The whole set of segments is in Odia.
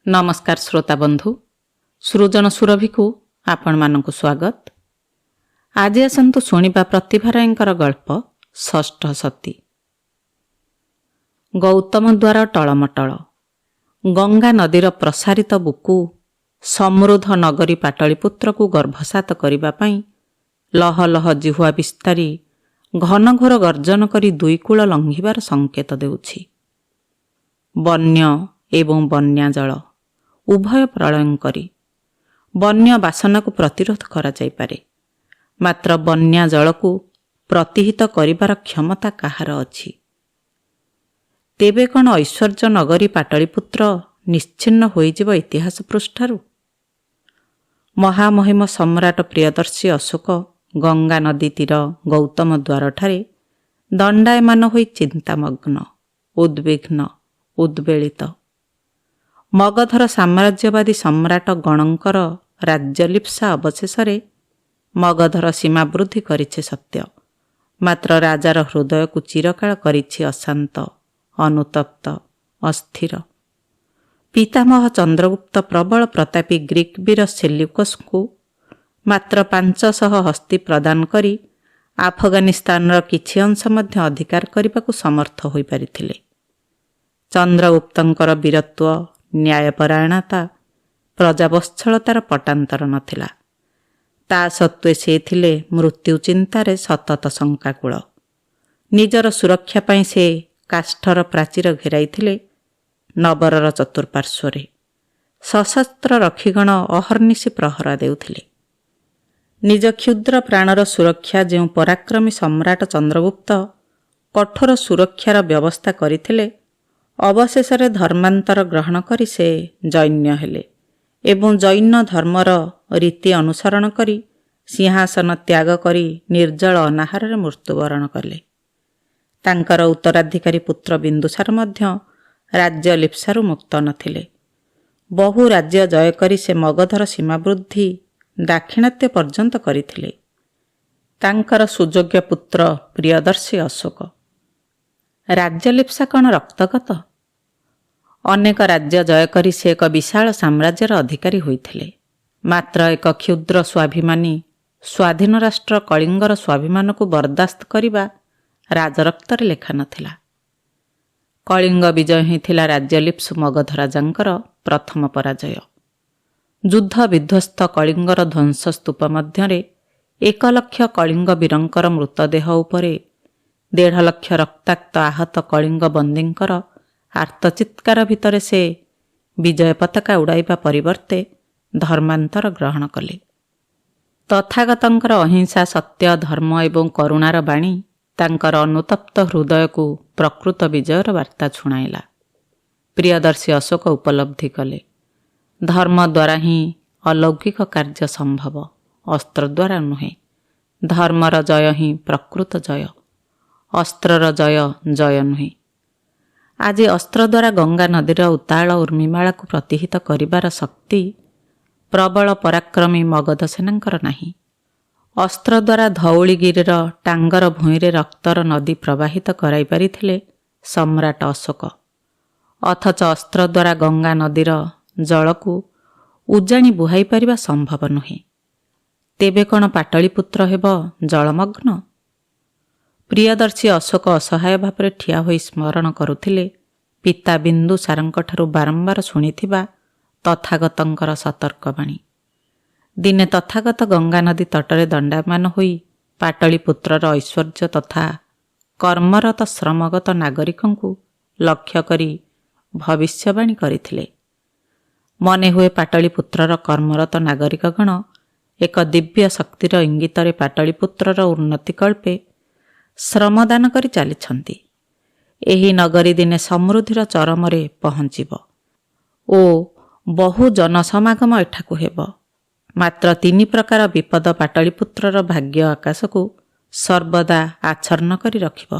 नमस्कार श्रोता बंधु सृजन सुरभि को आपण मानक स्वागत। आज आसतु शुणा प्रतिभा रायंकर गल्प षष्ठ सती। गौतम द्वार टलमटल गंगा नदीर प्रसारित बुकु समृद्ध नगरी पाटलिपुत्र को गर्भसात करने लह लह जिहुआ विस्तारी घनघोर गर्जन करी दुई कूल लंघिबार संकेत देउछि। बन्य एवं बन्या जल उभय प्रलयंकरी। बन्य बासना को प्रतिरोध करा जाय पारे, मात्र बन्या जल को प्रतिहित करिबार क्षमता काहार अछि। तेबे कण ऐश्वर्य नगरी पाटलिपुत्र निश्चिन्न होइजिब इतिहास पृष्ठारु? महामहिम सम्राट प्रियदर्शी अशोक गंगा नदी तीर गौतम द्वार ठारे दंडायमान होई चिंतामग्न, उद्विग्न, उद्वेलित। मगधर साम्राज्यवादी सम्राट गणंकर राज्यलिप्सा अवशेषे मगधर सीमा वृद्धि करिछे सत्य, मात्र राजार हृदय को चिरकाल करिछि अशांत, अनुतप्त, अस्थिर। पितामह चंद्रगुप्त प्रबल प्रतापी ग्रीक वीर सेल्युकस को मात्र 500 हस्ती प्रदान करी आफगानिस्तान किछि अंश मध्य अधिकार करने समर्थ होई परिथिले। चंद्रगुप्तंकर वीरत्व, न्यायपरायणता, प्रजावत्सलतार पटांतर नथिला। ता सत्वे से थिले मृत्यु चिंतारे सतत शंकाकूल। निजर सुरक्षा पाई से काष्ठर प्राचीर घेराइथिले नगरर चतुर्पार्श्वरे। सशस्त्र रक्षीगण अहर्निशी प्रहरा देउथिले। निज क्षुद्र प्राणर सुरक्षा जो पराक्रमी सम्राट चंद्रगुप्त कठोर सुरक्षार व्यवस्था करिथिले, अवशेषरे धर्मांतर ग्रहण करी से जैन्य हेले एवं जैन धर्मर रीति अनुसरण करी सिंहासन त्याग करी निर्जल अनाहार मृत्युवरण कले। तांकर उत्तराधिकारी पुत्र बिंदुसार मध्य राज्य लिप्सारु मुक्त नथिले। बहु राज्य जय करी से मगधर सीमा वृद्धि दाक्षिणात्य पर्यंत करिथिले। तांकर सुयोग्य पुत्र प्रियदर्शी अशोक। राज्यलिप्सा कण रक्तगत? अनेक राज्य जय करी से एक विशाल साम्राज्यर अधिकारी होइथिले, मात्र एक क्षुद्र स्वाभिमानी स्वाधीन राष्ट्र कलिंगर स्वाभिमान को बर्दास्त करिबा राजरक्तरे लेखा नथिला। कलिंग विजय ही थिला राज्यलिप्स मगध राजांकर प्रथम पराजय। युद्ध विध्वस्त कलिंगर ध्वंस स्तूप मध्यरे 1 लाख कलिंग वीरंकर मृतदेह उपरे 1.5 लाख रक्ताक्त आहत कलिंग बंदींकर आर्तचित्कार भितरे से विजय पताका उड़ाइबा परिवर्ते धर्मांतर ग्रहण कले। तथागतंकर अहिंसा, सत्य, धर्म एवं करुणार बाणी तांकर अनुतप्त हृदय को प्रकृत विजयर वार्ता छुणाइला। प्रियदर्शी अशोक उपलब्धि कले, धर्म द्वारा ही अलौकिक कार्य संभव, अस्त्र द्वारा नुहे। धर्मर जय ही प्रकृत जय, अस्त्रर जय जय नुहे। आज अस्त्र द्वारा गंगा नदीर उताल उर्मिमाला को प्रतिहित करिबार शक्ति प्रबल पराक्रमी मगध सेनांकर नाही। अस्त्र द्वारा धौलीगिरीर टांगर भूईरे रक्तर नदी प्रवाहित कराई पारिथिले सम्राट अशोक। अथच अस्त्र द्वारा गंगा नदीर जल को उजाणी बुहाई पारिबा संभव नुहे। तेबे कण पाटलिपुत्र हेब जलमग्न? प्रियदर्शी अशोक असहाय भाव ठिया होई स्मरण करुथिले पिता बिंदुसारंकठारु बारंबार शुणिथिबा तथागतंकर सतर्कवाणी। दिने तथागत गंगा नदी तटरे दंडायमान होई पाटलिपुत्रर ऐश्वर्य तथा कर्मरत श्रमगत नागरिकंकु लक्ष्य करी भविष्यवाणी करिथिले। मने हुए पाटलिपुत्रर कर्मरत नागरिकगण एक दिव्य शक्तिर इंगितरे पाटलिपुत्रर उन्नति कल्पे श्रमदान करी चलिछंती। एही नगरी दिने समृद्धिर चरमरे पहुंचिब ओ बहु जनसमागम एठाकु हेब। मात्र 3 प्रकार विपद पाटलिपुत्रर भाग्य आकाश को सर्वदा आच्छन्न करी रखिब।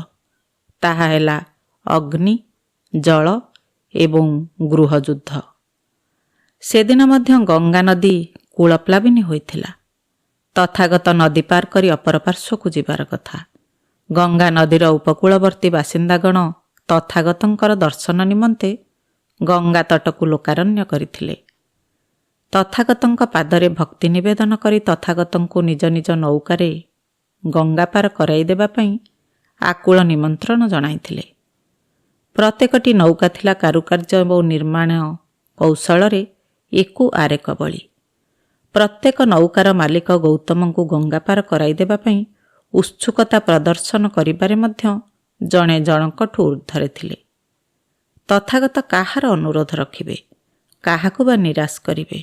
ताहा हेला अग्नि, जल एवं गृहयुद्ध। सेदिन मध्य गंगा नदी कूलप्लाविनी होइथिला। तथागत नदी पार करी अपर पार्श्व को जिबार कथा। गंगा नदीर उपकूलवर्ती बासिंदागण तथागतंकर दर्शन निमंते ଗଙ୍ଗା ତଟକୁ ଲୋକାରଣ୍ୟ କରିଥିଲେ। ତଥାଗତଙ୍କ ପାଦରେ ଭକ୍ତି ନିବେଦନ କରି ତଥାଗତଙ୍କୁ ନିଜ ନିଜ ନୌକାରେ ଗଙ୍ଗା ପାର କରାଇ ଦେବା ପାଇଁ ଆକୁଳ ନିମନ୍ତ୍ରଣ ଜଣାଇଥିଲେ। ପ୍ରତ୍ୟେକଟି ନୌକା ଥିଲା କାରୁକାର୍ଯ୍ୟ ଏବଂ ନିର୍ମାଣ କୌଶଳରେ ଏକୁ ଆରେକ ବଳି। ପ୍ରତ୍ୟେକ ନୌକାର ମାଲିକ ଗୌତମଙ୍କୁ ଗଙ୍ଗା ପାର କରାଇ ଦେବା ପାଇଁ ଉତ୍ସୁକତା ପ୍ରଦର୍ଶନ କରିବାରେ ମଧ୍ୟ ଜଣେ ଜଣଙ୍କଠୁ ଉର୍ଦ୍ଧ୍ୱରେ ଥିଲେ। ତଥାଗତ କାହାର ଅନୁରୋଧ ରଖିବେ, କାହାକୁ ବା ନିରାଶ କରିବେ?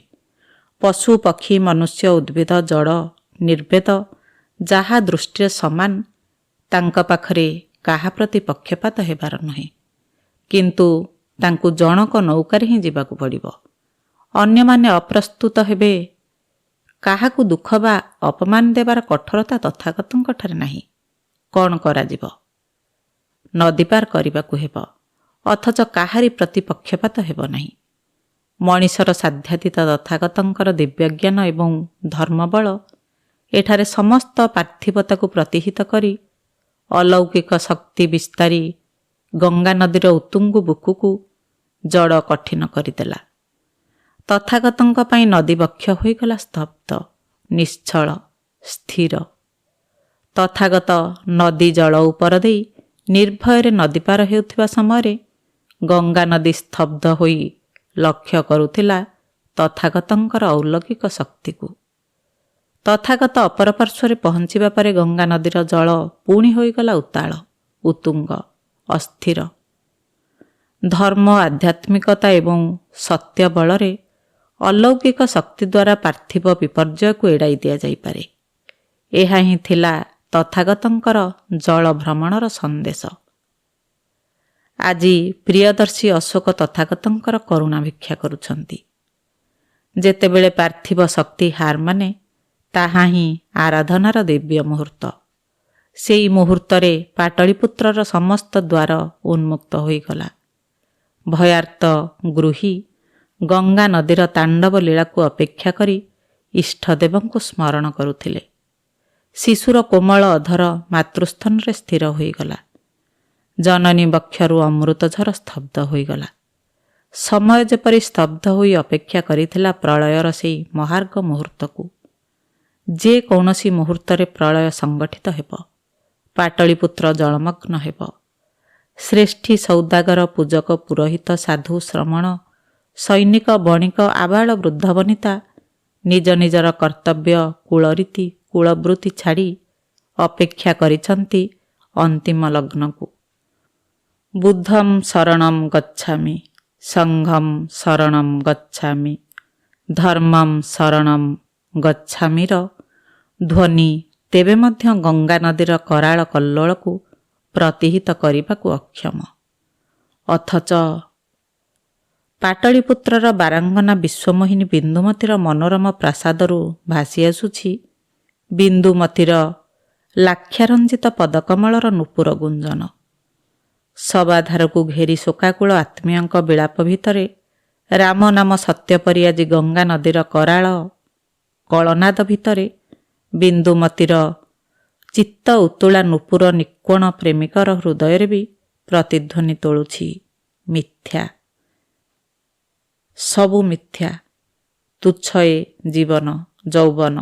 ପଶୁ ପକ୍ଷୀ ମନୁଷ୍ୟ ଉଦ୍ଭିଦ ଜଡ଼ ନିର୍ବେଦ ଯାହା ଦୃଷ୍ଟିରେ ସମାନ, ତାଙ୍କ ପାଖରେ କାହା ପ୍ରତି ପକ୍ଷପାତ ହେବାର ନୁହେଁ। କିନ୍ତୁ ତାଙ୍କୁ ଜଣକ ନୌକାରେ ହିଁ ଯିବାକୁ ପଡ଼ିବ। ଅନ୍ୟମାନେ ଅପ୍ରସ୍ତୁତ ହେବେ। କାହାକୁ ଦୁଃଖ ବା ଅପମାନ ଦେବାର କଠୋରତା ତଥାଗତଙ୍କଠାରେ ନାହିଁ। କ'ଣ କରାଯିବ? ନଦୀ ପାର କରିବାକୁ ହେବ, ଅଥଚ କାହାରି ପ୍ରତି ପକ୍ଷପାତ ହେବ ନାହିଁ। ମଣିଷର ସାଧ୍ୟାତୀତ ତଥାଗତଙ୍କର ଦିବ୍ୟଜ୍ଞାନ ଏବଂ ଧର୍ମବଳ ଏଠାରେ ସମସ୍ତ ପାର୍ଥିବତାକୁ ପ୍ରତିହିତ କରି ଅଲୌକିକ ଶକ୍ତି ବିସ୍ତାରୀ ଗଙ୍ଗା ନଦୀର ଉତ୍ତୁଙ୍ଗ ବୁକୁକୁ ଜଡ଼ କଠିନ କରିଦେଲା। ତଥାଗତଙ୍କ ପାଇଁ ନଦୀ ବକ୍ଷ ହୋଇଗଲା ସ୍ତବ୍ଧ, ନିଶ୍ଚଳ, ସ୍ଥିର। ତଥାଗତ ନଦୀ ଜଳ ଉପର ଦେଇ ନିର୍ଭୟରେ ନଦୀ ପାର ହେଉଥିବା ସମୟରେ ଗଙ୍ଗା ନଦୀ ସ୍ତବ୍ଧ ହୋଇ ଲକ୍ଷ୍ୟ କରୁଥିଲା ତଥାଗତଙ୍କର ଅଲୌକିକ ଶକ୍ତିକୁ। ତଥାଗତ ଅପର ପାର୍ଶ୍ୱରେ ପହଞ୍ଚିବା ପରେ ଗଙ୍ଗା ନଦୀର ଜଳ ପୁଣି ହୋଇଗଲା ଉତ୍ତାଳ, ଉତ୍ତୁଙ୍ଗ, ଅସ୍ଥିର। ଧର୍ମ, ଆଧ୍ୟାତ୍ମିକତା ଏବଂ ସତ୍ୟ ବଳରେ ଅଲୌକିକ ଶକ୍ତି ଦ୍ୱାରା ପାର୍ଥିବ ବିପର୍ଯ୍ୟୟକୁ ଏଡ଼ାଇ ଦିଆଯାଇପାରେ। ଏହା ହିଁ ଥିଲା ତଥାଗତଙ୍କର ଜଳ ଭ୍ରମଣର ସନ୍ଦେଶ। ଆଜି ପ୍ରିୟଦର୍ଶୀ ଅଶୋକ ତଥାଗତଙ୍କର କରୁଣା ଭିକ୍ଷା କରୁଛନ୍ତି। ଯେତେବେଳେ ପାର୍ଥିବ ଶକ୍ତି ହାର ମାନେ, ତାହା ହିଁ ଆରାଧନାର ଦିବ୍ୟ ମୁହୂର୍ତ୍ତ। ସେହି ମୁହୂର୍ତ୍ତରେ ପାଟଳୀପୁତ୍ରର ସମସ୍ତ ଦ୍ୱାର ଉନ୍ମୁକ୍ତ ହୋଇଗଲା। ଭୟାର୍ତ୍ତ ଗୃହୀ ଗଙ୍ଗା ନଦୀର ତାଣ୍ଡବ ଲୀଳାକୁ ଅପେକ୍ଷା କରି ଇଷ୍ଟଦେବଙ୍କୁ ସ୍ମରଣ କରୁଥିଲେ। ଶିଶୁର କୋମଳ ଅଧର ମାତୃସ୍ତନରେ ସ୍ଥିର ହୋଇଗଲା। ଜନନୀ ବକ୍ଷରୁ ଅମୃତଝର ସ୍ତବ୍ଧ ହୋଇଗଲା। ସମୟ ଯେପରି ସ୍ତବ୍ଧ ହୋଇ ଅପେକ୍ଷା କରିଥିଲା ପ୍ରଳୟର ସେହି ମହାର୍ଘ ମୁହୂର୍ତ୍ତକୁ। ଯେ କୌଣସି ମୁହୂର୍ତ୍ତରେ ପ୍ରଳୟ ସଂଗଠିତ ହେବ, ପାଟଳୀପୁତ୍ର ଜଳମଗ୍ନ ହେବ। ଶ୍ରେଷ୍ଠୀ ସୌଦାଗର ପୂଜକ ପୁରୋହିତ ସାଧୁ ଶ୍ରମଣ ସୈନିକ ବଣିକ ଆବାଳ ବୃଦ୍ଧ ବନିତା ନିଜ ନିଜର କର୍ତ୍ତବ୍ୟ କୁଳରୀତି କୁଳବୃତ୍ତି ଛାଡ଼ି ଅପେକ୍ଷା କରିଛନ୍ତି ଅନ୍ତିମ ଲଗ୍ନକୁ। ବୁଦ୍ଧଂ ଶରଣଂ ଗଚ୍ଛାମି, ସଂଘଂ ଶରଣଂ ଗଚ୍ଛାମି, ଧର୍ମଂ ଶରଣଂ ଗଚ୍ଛାମିର ଧ୍ୱନି ତେବେ ମଧ୍ୟ ଗଙ୍ଗା ନଦୀର କରାଳ କଲ୍ଲୋଳକୁ ପ୍ରତିହିତ କରିବାକୁ ଅକ୍ଷମ। ଅଥଚ ପାଟଳୀପୁତ୍ରର ବାରାଙ୍ଗନା ବିଶ୍ୱମୋହିନୀ ବିନ୍ଦୁମତୀର ମନୋରମ ପ୍ରାସାଦରୁ ଭାସି ଆସୁଛି ବିନ୍ଦୁମତୀର ଲାକ୍ଷାରଞ୍ଜିତ ପଦକମଳର ନୂପୁର ଗୁଞ୍ଜନ। ସବାଧାରକୁ ଘେରି ଶୋକାକୁଳ ଆତ୍ମୀୟଙ୍କ ବିଳାପ ଭିତରେ ରାମ ନାମ ସତ୍ୟ ପରି ଆଜି ଗଙ୍ଗା ନଦୀର କରାଳ କଳନାଦ ଭିତରେ ବିନ୍ଦୁମତୀର ଚିତ୍ତ ଉତ୍ତୁଳା ନୂପୁର ନିକ୍ୱଣ ପ୍ରେମିକର ହୃଦୟରେ ବି ପ୍ରତିଧ୍ୱନି ତୋଳୁଛି ମିଥ୍ୟା। ସବୁ ମିଥ୍ୟା, ତୁଚ୍ଛ ଏ ଜୀବନ ଯୌବନ।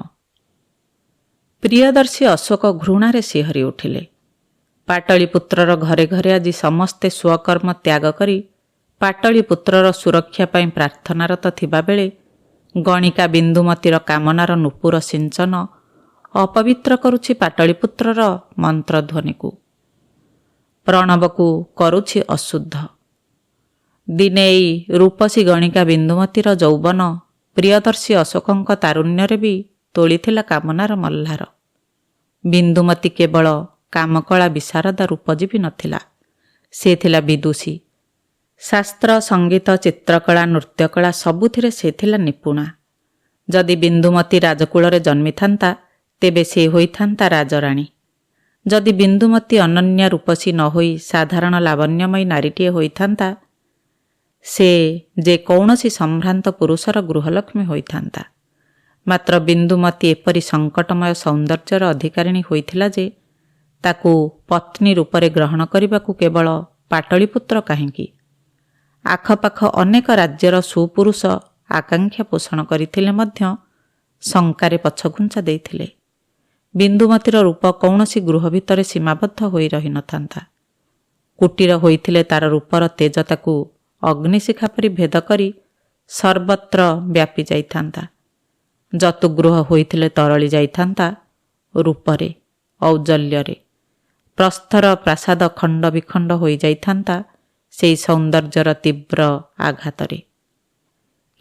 ପ୍ରିୟଦର୍ଶୀ ଅଶୋକ ଘୃଣାରେ ଶିହରି ଉଠିଲେ। ପାଟଳୀପୁତ୍ରର ଘରେ ଘରେ ଆଜି ସମସ୍ତେ ସ୍ୱକର୍ମ ତ୍ୟାଗ କରି ପାଟଳୀପୁତ୍ରର ସୁରକ୍ଷା ପାଇଁ ପ୍ରାର୍ଥନାରତ ଥିବାବେଳେ ଗଣିକା ବିନ୍ଦୁମତୀର କାମନାର ନୂପୁର ସିଞ୍ଚନ ଅପବିତ୍ର କରୁଛି ପାଟଳୀପୁତ୍ରର ମନ୍ତ୍ରଧ୍ୱନିକୁ, ପ୍ରଣବକୁ କରୁଛି ଅଶୁଦ୍ଧ। ଦିନେ ଏଇ ରୂପସୀ ଗଣିକା ବିନ୍ଦୁମତୀର ଯୌବନ ପ୍ରିୟଦର୍ଶୀ ଅଶୋକଙ୍କ ତାରୁଣ୍ୟରେ ବି ତୋଳିଥିଲା କାମନାର ମଲ୍ଲାର। ବିନ୍ଦୁମତୀ କେବଳ କାମକଳା ବିଶାରଦା ରୂପଜୀବୀ ନଥିଲା, ସେ ଥିଲା ବିଦୁଷୀ। ଶାସ୍ତ୍ର, ସଙ୍ଗୀତ, ଚିତ୍ରକଳା, ନୃତ୍ୟକଳା ସବୁଥିରେ ସେ ଥିଲା ନିପୁଣା। ଯଦି ବିନ୍ଦୁମତୀ ରାଜକୁଳରେ ଜନ୍ମିଥାନ୍ତା ତେବେ ସେ ହୋଇଥାନ୍ତା ରାଜରାଣୀ। ଯଦି ବିନ୍ଦୁମତୀ ଅନନ୍ୟା ରୂପସୀ ନ ହୋଇ ସାଧାରଣ ଲାବଣ୍ୟମୟୀ ନାରୀଟିଏ ହୋଇଥାନ୍ତା, ସେ ଯେ କୌଣସି ସମ୍ଭ୍ରାନ୍ତ ପୁରୁଷର ଗୃହଲକ୍ଷ୍ମୀ ହୋଇଥାନ୍ତା। ମାତ୍ର ବିନ୍ଦୁମତୀ ଏପରି ସଙ୍କଟମୟ ସୌନ୍ଦର୍ଯ୍ୟର ଅଧିକାରିଣୀ ହୋଇଥିଲା ଯେ ତାକୁ ପତ୍ନୀ ରୂପରେ ଗ୍ରହଣ କରିବାକୁ କେବଳ ପାଟଳୀପୁତ୍ର କାହିଁକି, ଆଖପାଖ ଅନେକ ରାଜ୍ୟର ସୁପୁରୁଷ ଆକାଂକ୍ଷା ପୋଷଣ କରିଥିଲେ ମଧ୍ୟ ଶଙ୍କାରେ ପଛଘୁଞ୍ଚା ଦେଇଥିଲେ। ବିନ୍ଦୁମତୀର ରୂପ କୌଣସି ଗୃହ ଭିତରେ ସୀମାବଦ୍ଧ ହୋଇ ରହିନଥାନ୍ତା। କୁଟୀର ହୋଇଥିଲେ ତାର ରୂପର ତେଜ ତାକୁ ଅଗ୍ନିଶିଖା ପରି ଭେଦ କରି ସର୍ବତ୍ର ବ୍ୟାପି ଯାଇଥାନ୍ତା। ଯତୁଗୃହ ହୋଇଥିଲେ ତରଳି ଯାଇଥାନ୍ତା ରୂପରେ, ଔଜ୍ଜଲ୍ୟରେ। ପ୍ରସ୍ତର ପ୍ରାସାଦ ଖଣ୍ଡ ବିଖଣ୍ଡ ହୋଇଯାଇଥାନ୍ତା ସେହି ସୌନ୍ଦର୍ଯ୍ୟର ତୀବ୍ର ଆଘାତରେ।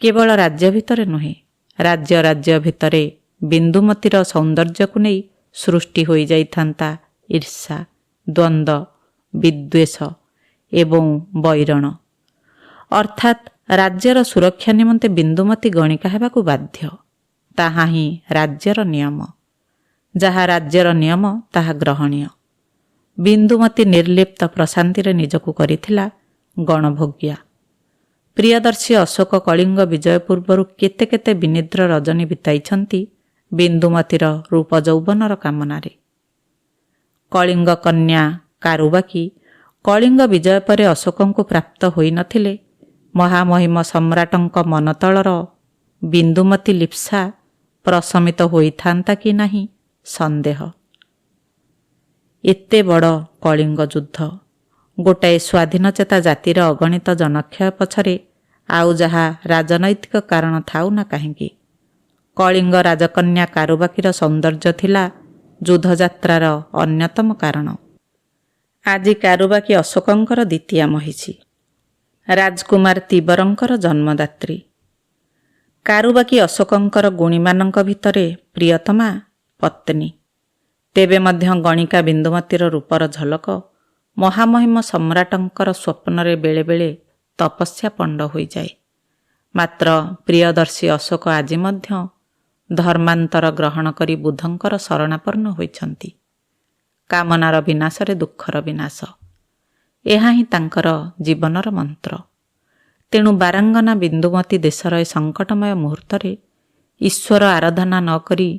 କେବଳ ରାଜ୍ୟ ଭିତରେ ନୁହେଁ, ରାଜ୍ୟ ରାଜ୍ୟ ଭିତରେ ବିନ୍ଦୁମତୀର ସୌନ୍ଦର୍ଯ୍ୟକୁ ନେଇ ସୃଷ୍ଟି ହୋଇଯାଇଥାନ୍ତା ଈର୍ଷା, ଦ୍ୱନ୍ଦ୍ୱ, ବିଦ୍ୱେଷ ଏବଂ ବୈରଣ। ଅର୍ଥାତ୍ ରାଜ୍ୟର ସୁରକ୍ଷା ନିମନ୍ତେ ବିନ୍ଦୁମତୀ ଗଣିକା ହେବାକୁ ବାଧ୍ୟ। ତାହା ହିଁ ରାଜ୍ୟର ନିୟମ। ଯାହା ରାଜ୍ୟର ନିୟମ ତାହା ଗ୍ରହଣୀୟ। ବିନ୍ଦୁମତୀ ନିର୍ଲିପ୍ତ ପ୍ରଶାନ୍ତିରେ ନିଜକୁ କରିଥିଲା ଗଣଭୋଗ୍ୟା। ପ୍ରିୟଦର୍ଶୀ ଅଶୋକ କଳିଙ୍ଗ ବିଜୟ ପୂର୍ବରୁ କେତେ କେତେ ବିନିଦ୍ର ରଜନୀ ବିତାଇଛନ୍ତି ବିନ୍ଦୁମତୀର ରୂପ ଯୌବନର କାମନାରେ। କଳିଙ୍ଗ କନ୍ୟା କାରୁବାକୀ କଳିଙ୍ଗ ବିଜୟ ପରେ ଅଶୋକଙ୍କୁ ପ୍ରାପ୍ତ ହୋଇନଥିଲେ ମହାମହିମ ସମ୍ରାଟଙ୍କ ମନତଳର ବିନ୍ଦୁମତୀ ଲିପ୍ସା ପ୍ରଶମିତ ହୋଇଥାନ୍ତା କି ନାହିଁ ସନ୍ଦେହ। ଏତେ ବଡ଼ କଳିଙ୍ଗ ଯୁଦ୍ଧ, ଗୋଟାଏ ସ୍ୱାଧୀନଚେତା ଜାତିର ଅଗଣିତ ଜନକ୍ଷୟ ପଛରେ ଆଉ ଯାହା ରାଜନୈତିକ କାରଣ ଥାଉ ନା କାହିଁକି, କଳିଙ୍ଗ ରାଜକନ୍ୟା କାରୁବାକୀର ସୌନ୍ଦର୍ଯ୍ୟ ଥିଲା ଯୁଦ୍ଧଯାତ୍ରାର ଅନ୍ୟତମ କାରଣ। ଆଜି କାରୁବାକୀ ଅଶୋକଙ୍କର ଦ୍ୱିତୀୟା ମହିଷୀ, ରାଜକୁମାର ତିବରଙ୍କର ଜନ୍ମଦାତ୍ରୀ। କାରୁବାକୀ ଅଶୋକଙ୍କର ଗୁଣୀମାନଙ୍କ ଭିତରେ ପ୍ରିୟତମା ପତ୍ନୀ। ତେବେ ମଧ୍ୟ ଗଣିକା ବିନ୍ଦୁମତୀର ରୂପର ଝଲକ ମହାମହିମ ସମ୍ରାଟଙ୍କର ସ୍ୱପ୍ନରେ ବେଳେବେଳେ ତପସ୍ୟା ପଣ୍ଡ ହୋଇଯାଏ। ମାତ୍ର ପ୍ରିୟଦର୍ଶୀ ଅଶୋକ ଆଜି ମଧ୍ୟ ଧର୍ମାନ୍ତର ଗ୍ରହଣ କରି ବୁଦ୍ଧଙ୍କର ଶରଣାପନ୍ନ ହୋଇଛନ୍ତି। କାମନାର ବିନାଶରେ ଦୁଃଖର ବିନାଶ, ଏହା ହିଁ ତାଙ୍କର ଜୀବନର ମନ୍ତ୍ର। ତେଣୁ ବାରାଙ୍ଗନା ବିନ୍ଦୁମତୀ ଦେଶର ଏ ସଙ୍କଟମୟ ମୁହୂର୍ତ୍ତରେ ଈଶ୍ୱର ଆରାଧନା ନ କରି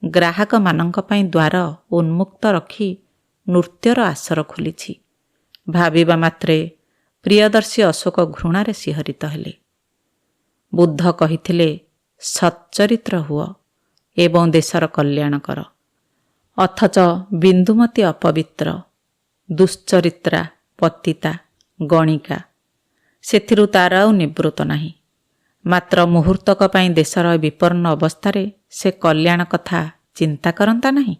ଗ୍ରାହକମାନଙ୍କ ପାଇଁ ଦ୍ୱାର ଉନ୍ମୁକ୍ତ ରଖି ନୃତ୍ୟର ଆସର ଖୋଲିଛି। ଭାବିବା ମାତ୍ରେ ପ୍ରିୟଦର୍ଶୀ ଅଶୋକ ଘୃଣାରେ ଶିହରିତ ହେଲେ। ବୁଦ୍ଧ କହିଥିଲେ, ସଚ୍ଚରିତ୍ର ହୁଅ ଏବଂ ଦେଶର କଲ୍ୟାଣ କର। ଅଥଚ ବିନ୍ଦୁମତୀ ଅପବିତ୍ର, ଦୁଶ୍ଚରିତ୍ରା, ପତିତା, ଗଣିକା। ସେଥିରୁ ତାର ଆଉ ନିବୃତ୍ତ ନାହିଁ। ମାତ୍ର ମୁହୂର୍ତ୍ତକ ପାଇଁ ଦେଶର ବିପନ୍ନ ଅବସ୍ଥାରେ ସେ କଲ୍ୟାଣ କଥା ଚିନ୍ତା କରନ୍ତା ନାହିଁ।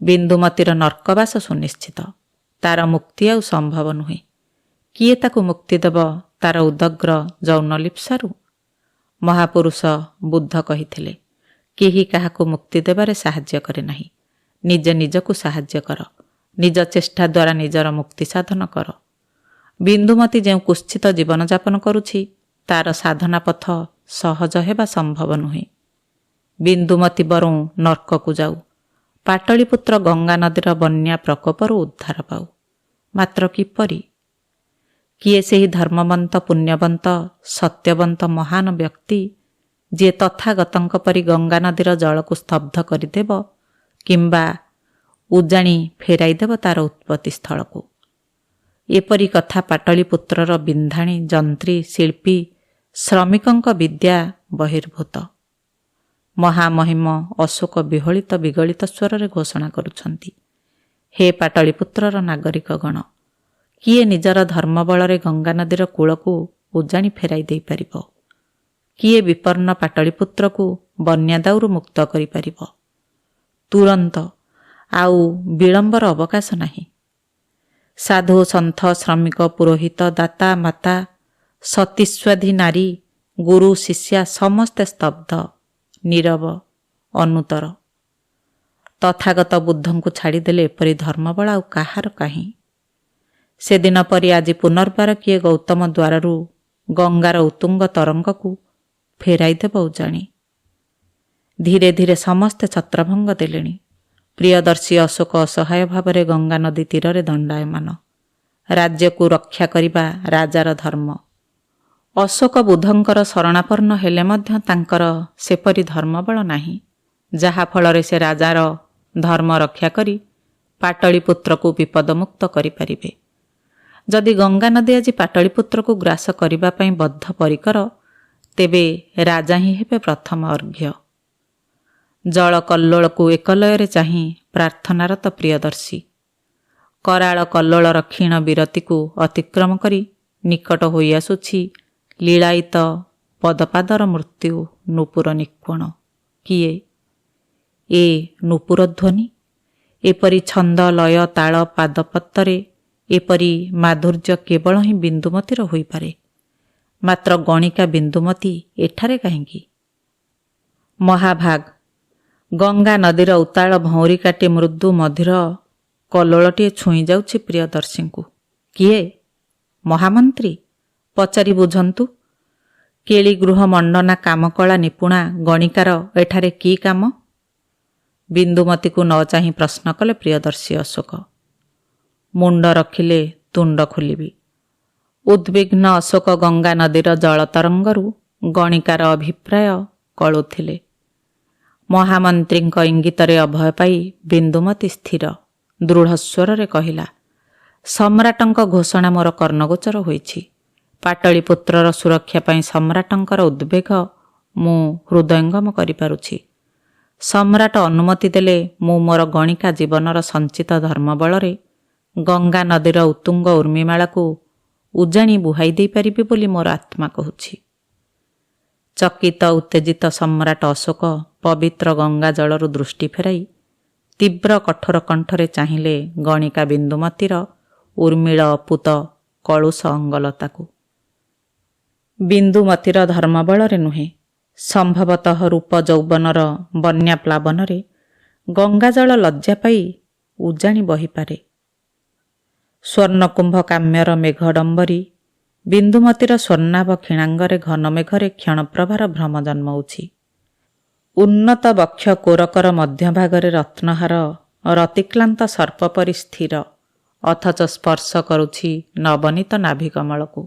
ବିନ୍ଦୁମତୀର ନର୍କବାସ ସୁନିଶ୍ଚିତ, ତାର ମୁକ୍ତି ଆଉ ସମ୍ଭବ ନୁହେଁ। କିଏ ତାକୁ ମୁକ୍ତି ଦେବ ତାର ଉଦଗ୍ର ଯୌନଲିପ୍ସାରୁ? ମହାପୁରୁଷ ବୁଦ୍ଧ କହିଥିଲେ, କେହି କାହାକୁ ମୁକ୍ତି ଦେବାରେ ସାହାଯ୍ୟ କରେ ନାହିଁ। ନିଜେ ନିଜକୁ ସାହାଯ୍ୟ କର, ନିଜ ଚେଷ୍ଟା ଦ୍ୱାରା ନିଜର ମୁକ୍ତି ସାଧନ କର। ବିନ୍ଦୁମତୀ ଯେଉଁ କୁତ୍ସିତ ଜୀବନଯାପନ କରୁଛି ତାର ସାଧନା ପଥ ସହଜ ହେବା ସମ୍ଭବ ନୁହେଁ। ବିନ୍ଦୁମତୀ ବରଂ ନର୍କକୁ ଯାଉ, ପାଟଳୀପୁତ୍ର ଗଙ୍ଗା ନଦୀର ବନ୍ୟା ପ୍ରକୋପରୁ ଉଦ୍ଧାର ପାଉ। ମାତ୍ର କିପରି? କିଏ ସେହି ଧର୍ମବନ୍ତ, ପୁଣ୍ୟବନ୍ତ, ସତ୍ୟବନ୍ତ ମହାନ ବ୍ୟକ୍ତି ଯିଏ ତଥାଗତଙ୍କ ପରି ଗଙ୍ଗା ନଦୀର ଜଳକୁ ସ୍ତବ୍ଧ କରିଦେବ କିମ୍ବା ଉଜାଣି ଫେରାଇଦେବ ତାର ଉତ୍ପତ୍ତି ସ୍ଥଳକୁ? ଏପରି କଥା ପାଟଳୀପୁତ୍ରର ବିନ୍ଧାଣୀ, ଯନ୍ତ୍ରୀ, ଶିଳ୍ପୀ, ଶ୍ରମିକଙ୍କ ବିଦ୍ୟା ବହିର୍ଭୂତ। ମହାମହିମ ଅଶୋକ ବିହଳିତ ବିଗଳିତ ସ୍ୱରରେ ଘୋଷଣା କରୁଛନ୍ତି, ହେ ପାଟଳୀପୁତ୍ରର ନାଗରିକଗଣ, କିଏ ନିଜର ଧର୍ମବଳରେ ଗଙ୍ଗା ନଦୀର କୂଳକୁ ଉଜାଣି ଫେରାଇ ଦେଇପାରିବ? କିଏ ବିପନ୍ନ ପାଟଳୀପୁତ୍ରକୁ ବନ୍ୟା ଦାଉରୁ ମୁକ୍ତ କରିପାରିବ? ତୁରନ୍ତ, ଆଉ ବିଳମ୍ବର ଅବକାଶ ନାହିଁ। ସାଧୁ, ସନ୍ଥ, ଶ୍ରମିକ, ପୁରୋହିତ, ଦାତା, ମାତା, ସତୀସ୍ୱାଧୀ ନାରୀ, ଗୁରୁ, ଶିଷ୍ୟା ସମସ୍ତେ ସ୍ତବ୍ଧ, ନୀରବ, ଅନୁତ୍ତର। ତଥାଗତ ବୁଦ୍ଧଙ୍କୁ ଛାଡ଼ିଦେଲେ ଏପରି ଧର୍ମବଳ ଆଉ କାହାର କାହିଁ? ସେଦିନ ପରି ଆଜି ପୁନର୍ବାର କିଏ ଗୌତମ ଦ୍ୱାରରୁ ଗଙ୍ଗାର ଉତ୍ତୁଙ୍ଗ ତରଙ୍ଗକୁ ଫେରାଇଦେବ ଉଜାଣି? ଧୀରେ ଧୀରେ ସମସ୍ତେ ଛତ୍ରଭଙ୍ଗ ଦେଲେଣି। ପ୍ରିୟଦର୍ଶୀ ଅଶୋକ ଅସହାୟ ଭାବରେ ଗଙ୍ଗା ନଦୀ ତୀରରେ ଦଣ୍ଡାୟମାନ। ରାଜ୍ୟକୁ ରକ୍ଷା କରିବା ରାଜାର ଧର୍ମ। ଅଶୋକ ବୁଦ୍ଧଙ୍କର ଶରଣାପନ୍ନ ହେଲେ ମଧ୍ୟ ତାଙ୍କର ସେପରି ଧର୍ମବଳ ନାହିଁ, ଯାହାଫଳରେ ସେ ରାଜାର ଧର୍ମ ରକ୍ଷା କରି ପାଟଳୀପୁତ୍ରକୁ ବିପଦମୁକ୍ତ କରିପାରିବେ। ଯଦି ଗଙ୍ଗା ନଦୀ ଆଜି ପାଟଳିପୁତ୍ରକୁ ଗ୍ରାସ କରିବା ପାଇଁ ବଦ୍ଧପରିକର, ତେବେ ରାଜା ହିଁ ହେବେ ପ୍ରଥମ ଅର୍ଘ୍ୟ। ଜଳ କଲ୍ଲୋଳକୁ ଏକଲୟରେ ଚାହିଁ ପ୍ରାର୍ଥନାରତ ପ୍ରିୟଦର୍ଶୀ କରାଳ କଲ୍ଲୋଳର କ୍ଷୀଣ ବିରତିକୁ ଅତିକ୍ରମ କରି ନିକଟ ହୋଇଆସୁଛି ଲୀଳାୟିତ ପଦପାଦର ମୃତ୍ୟୁ ନୂପୁର ନିକ୍ୱଣ। କିଏ ଏ ନୂପୁର ଧ୍ୱନି? ଏପରି ଛନ୍ଦ ଲୟ ତାଳ ପାଦପତ୍ତରେ ଏପରି ମାଧୁର୍ଯ୍ୟ କେବଳ ହିଁ ବିନ୍ଦୁମତୀର ହୋଇପାରେ। ମାତ୍ର ଗଣିକା ବିନ୍ଦୁମତୀ ଏଠାରେ କାହିଁକି? ମହାଭାଗ ଗଙ୍ଗା ନଦୀର ଉତ୍ତାଳ ଭଉଁରୀ କାଟି ମୃଦୁ ମଧୁର କଲ୍ଲୋଳଟିଏ ଛୁଇଁ ଯାଉଛି ପ୍ରିୟଦର୍ଶୀଙ୍କୁ। କିଏ? ମହାମନ୍ତ୍ରୀ? ପଚାରି ବୁଝନ୍ତୁ। କେଳି ଗୃହ ମଣ୍ଡନା କାମକଳା ନିପୁଣା ଗଣିକାର ଏଠାରେ କି କାମ? ବିନ୍ଦୁମତୀକୁ ନ ଚାହିଁ ପ୍ରଶ୍ନ କଲେ ପ୍ରିୟଦର୍ଶୀ ଅଶୋକ। ମୁଣ୍ଡ ରଖିଲେ ତୁଣ୍ଡ ଖୋଲିବି। ଉଦ୍ବିଗ୍ନ ଅଶୋକ ଗଙ୍ଗା ନଦୀର ଜଳତରଙ୍ଗରୁ ଗଣିକାର ଅଭିପ୍ରାୟ କଳୁଥିଲେ। ମହାମନ୍ତ୍ରୀଙ୍କ ଇଙ୍ଗିତରେ ଅଭୟ ପାଇ ବିନ୍ଦୁମତୀ ସ୍ଥିର ଦୃଢ଼ ସ୍ୱରରେ କହିଲା, ସମ୍ରାଟଙ୍କ ଘୋଷଣା ମୋର କର୍ଣ୍ଣଗୋଚର ହୋଇଛି। ପାଟଳିପୁତ୍ରର ସୁରକ୍ଷା ପାଇଁ ସମ୍ରାଟଙ୍କର ଉଦ୍ବେଗ ମୁଁ ହୃଦୟଙ୍ଗମ କରିପାରୁଛି। ସମ୍ରାଟ ଅନୁମତି ଦେଲେ ମୁଁ ମୋର ଗଣିକା ଜୀବନର ସଞ୍ଚିତ ଧର୍ମ ବଳରେ ଗଙ୍ଗା ନଦୀର ଉତ୍ତୁଙ୍ଗ ଉର୍ମିମାଳାକୁ ଉଜାଣି ବୁହାଇ ଦେଇପାରିବି ବୋଲି ମୋର ଆତ୍ମା କହୁଛି। ଚକିତ ଉତ୍ତେଜିତ ସମ୍ରାଟ ଅଶୋକ ପବିତ୍ର ଗଙ୍ଗା ଜଳରୁ ଦୃଷ୍ଟି ଫେରାଇ ତୀବ୍ର କଠୋର କଣ୍ଠରେ ଚାହିଁଲେ ଗଣିକା ବିନ୍ଦୁମତୀର ଉର୍ମିଳ ଅପୁତ କଳୁଷ ଅଙ୍ଗଲତାକୁ। ବିନ୍ଦୁମତୀର ଧର୍ମବଳରେ ନୁହେଁ, ସମ୍ଭବତଃ ରୂପ ଯୌବନର ବନ୍ୟା ପ୍ଲାବନରେ ଗଙ୍ଗାଜଳ ଲଜ୍ଜା ପାଇ ଉଜାଣି ବହିପାରେ। ସ୍ୱର୍ଣ୍ଣକୁମ୍ଭ କାମ୍ୟର ମେଘଡମ୍ବରୀ ବିନ୍ଦୁମତୀର ସ୍ୱର୍ଣ୍ଣାଭ କ୍ଷୀଣାଙ୍ଗରେ ଘନ ମେଘରେ କ୍ଷଣପ୍ରଭାର ଭ୍ରମ ଜନ୍ମଉଛି। ଉନ୍ନତ ବକ୍ଷ କୋରକର ମଧ୍ୟଭାଗରେ ରତ୍ନହାର ରତିକ୍ଲାନ୍ତ ସର୍ପ ପରି ସ୍ଥିର, ଅଥଚ ସ୍ପର୍ଶ କରୁଛି ନବନୀତ ନାଭିକମଳକୁ।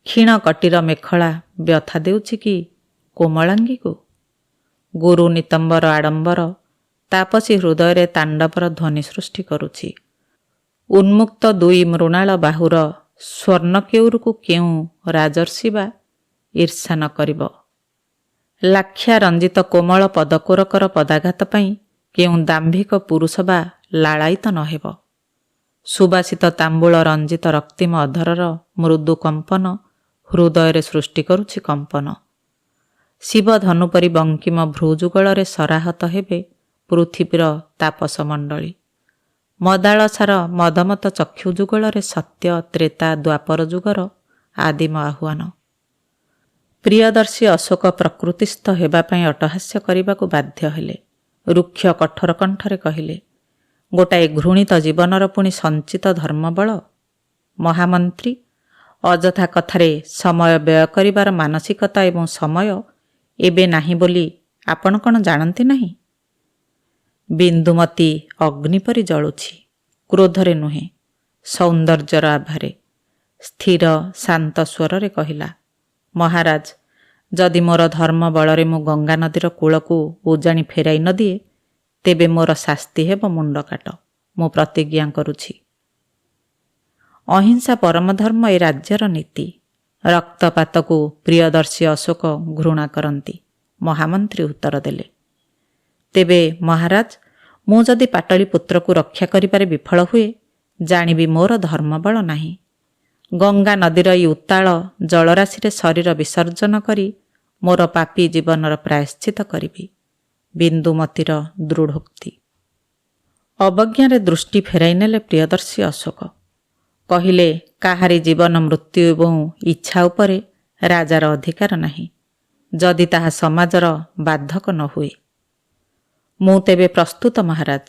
କ୍ଷୀଣ କଟିର ମେଖଳା ବ୍ୟଥା ଦେଉଛି କି କୋମଳାଙ୍ଗୀକୁ? ଗୁରୁ ନିତମ୍ବର ଆଡ଼ମ୍ବର ତାପସୀ ହୃଦୟରେ ତାଣ୍ଡବର ଧ୍ୱନି ସୃଷ୍ଟି କରୁଛି। ଉନ୍ମୁକ୍ତ ଦୁଇ ମୃଣାଳ ବାହୁର ସ୍ୱର୍ଣ୍ଣ କେଉରକୁ କେଉଁ ରାଜର୍ଷି ବା ଈର୍ଷା ନ କରିବ? ଲାକ୍ଷା ରଞ୍ଜିତ କୋମଳ ପଦକୋରକର ପଦାଘାତ ପାଇଁ କେଉଁ ଦାମ୍ଭିକ ପୁରୁଷ ବା ଲାଳାୟିତ ନ ହେବ? ସୁବାସିତ ତାମ୍ବୁଳ ରଞ୍ଜିତ ରକ୍ତିମ ଅଧରର ମୃଦୁ କମ୍ପନ ହୃଦୟରେ ସୃଷ୍ଟି କରୁଛି କମ୍ପନ। ଶିବ ଧନୁ ପରି ବଙ୍କିମ ଭ୍ରୁଯୁଗଳରେ ସରାହତ ହେବେ ପୃଥିବୀର ତାପସ ମଣ୍ଡଳୀ। ମଦାଳସାର ମଦମତ ଚକ୍ଷୁ ଯୁଗଳରେ ସତ୍ୟ ତ୍ରେତା ଦ୍ୱାପର ଯୁଗର ଆଦିମ ଆହ୍ୱାନ। ପ୍ରିୟଦର୍ଶୀ ଅଶୋକ ପ୍ରକୃତିସ୍ଥ ହେବା ପାଇଁ ଅଟହାସ୍ୟ କରିବାକୁ ବାଧ୍ୟ ହେଲେ। ରୁକ୍ଷ କଠୋର କଣ୍ଠରେ କହିଲେ, ଗୋଟାଏ ଘୃଣିତ ଜୀବନର ପୁଣି ସଞ୍ଚିତ ଧର୍ମବଳ? ମହାମନ୍ତ୍ରୀ, ଅଯଥା କଥାରେ ସମୟ ବ୍ୟୟ କରିବାର ମାନସିକତା ଏବଂ ସମୟ ଏବେ ନାହିଁ ବୋଲି ଆପଣ କ'ଣ ଜାଣନ୍ତି ନାହିଁ? ବିନ୍ଦୁମତୀ ଅଗ୍ନି ପରି ଜଳୁଛି। କ୍ରୋଧରେ ନୁହେଁ, ସୌନ୍ଦର୍ଯ୍ୟର ଆଭାରେ ସ୍ଥିର ଶାନ୍ତ ସ୍ୱରରେ କହିଲା, ମହାରାଜ, ଯଦି ମୋର ଧର୍ମ ବଳରେ ମୁଁ ଗଙ୍ଗା ନଦୀର କୂଳକୁ ଉଜାଣି ଫେରାଇ ନ ଦିଏ, ତେବେ ମୋର ଶାସ୍ତି ହେବ ମୁଣ୍ଡ କାଟ। ମୁଁ ପ୍ରତିଜ୍ଞା କରୁଛି। ଅହିଂସା ପରମଧର୍ମ ଏ ରାଜ୍ୟର ନୀତି। ରକ୍ତପାତକୁ ପ୍ରିୟଦର୍ଶୀ ଅଶୋକ ଘୃଣା କରନ୍ତି। ମହାମନ୍ତ୍ରୀ ଉତ୍ତର ଦେଲେ, ତେବେ ମହାରାଜ, ମୁଁ ଯଦି ପାଟଳିପୁତ୍ରକୁ ରକ୍ଷା କରିବାରେ ବିଫଳ ହୁଏ, ଜାଣିବି ମୋର ଧର୍ମବଳ ନାହିଁ। ଗଙ୍ଗା ନଦୀର ଏହି ଉତ୍ତାଳ ଜଳରାଶିରେ ଶରୀର ବିସର୍ଜନ କରି ମୋର ପାପୀ ଜୀବନର ପ୍ରାୟଶ୍ଚିତ କରିବି। ବିନ୍ଦୁମତୀର ଦୃଢ଼ୋକ୍ତି। ଅବଜ୍ଞାରେ ଦୃଷ୍ଟି ଫେରାଇ ନେଲେ ପ୍ରିୟଦର୍ଶୀ ଅଶୋକ। କହିଲେ, କାହାରି ଜୀବନ ମୃତ୍ୟୁ ଏବଂ ଇଚ୍ଛା ଉପରେ ରାଜାର ଅଧିକାର ନାହିଁ, ଯଦି ତାହା ସମାଜର ବାଧକ ନ ହୁଏ। ମୁଁ ତେବେ ପ୍ରସ୍ତୁତ ମହାରାଜ।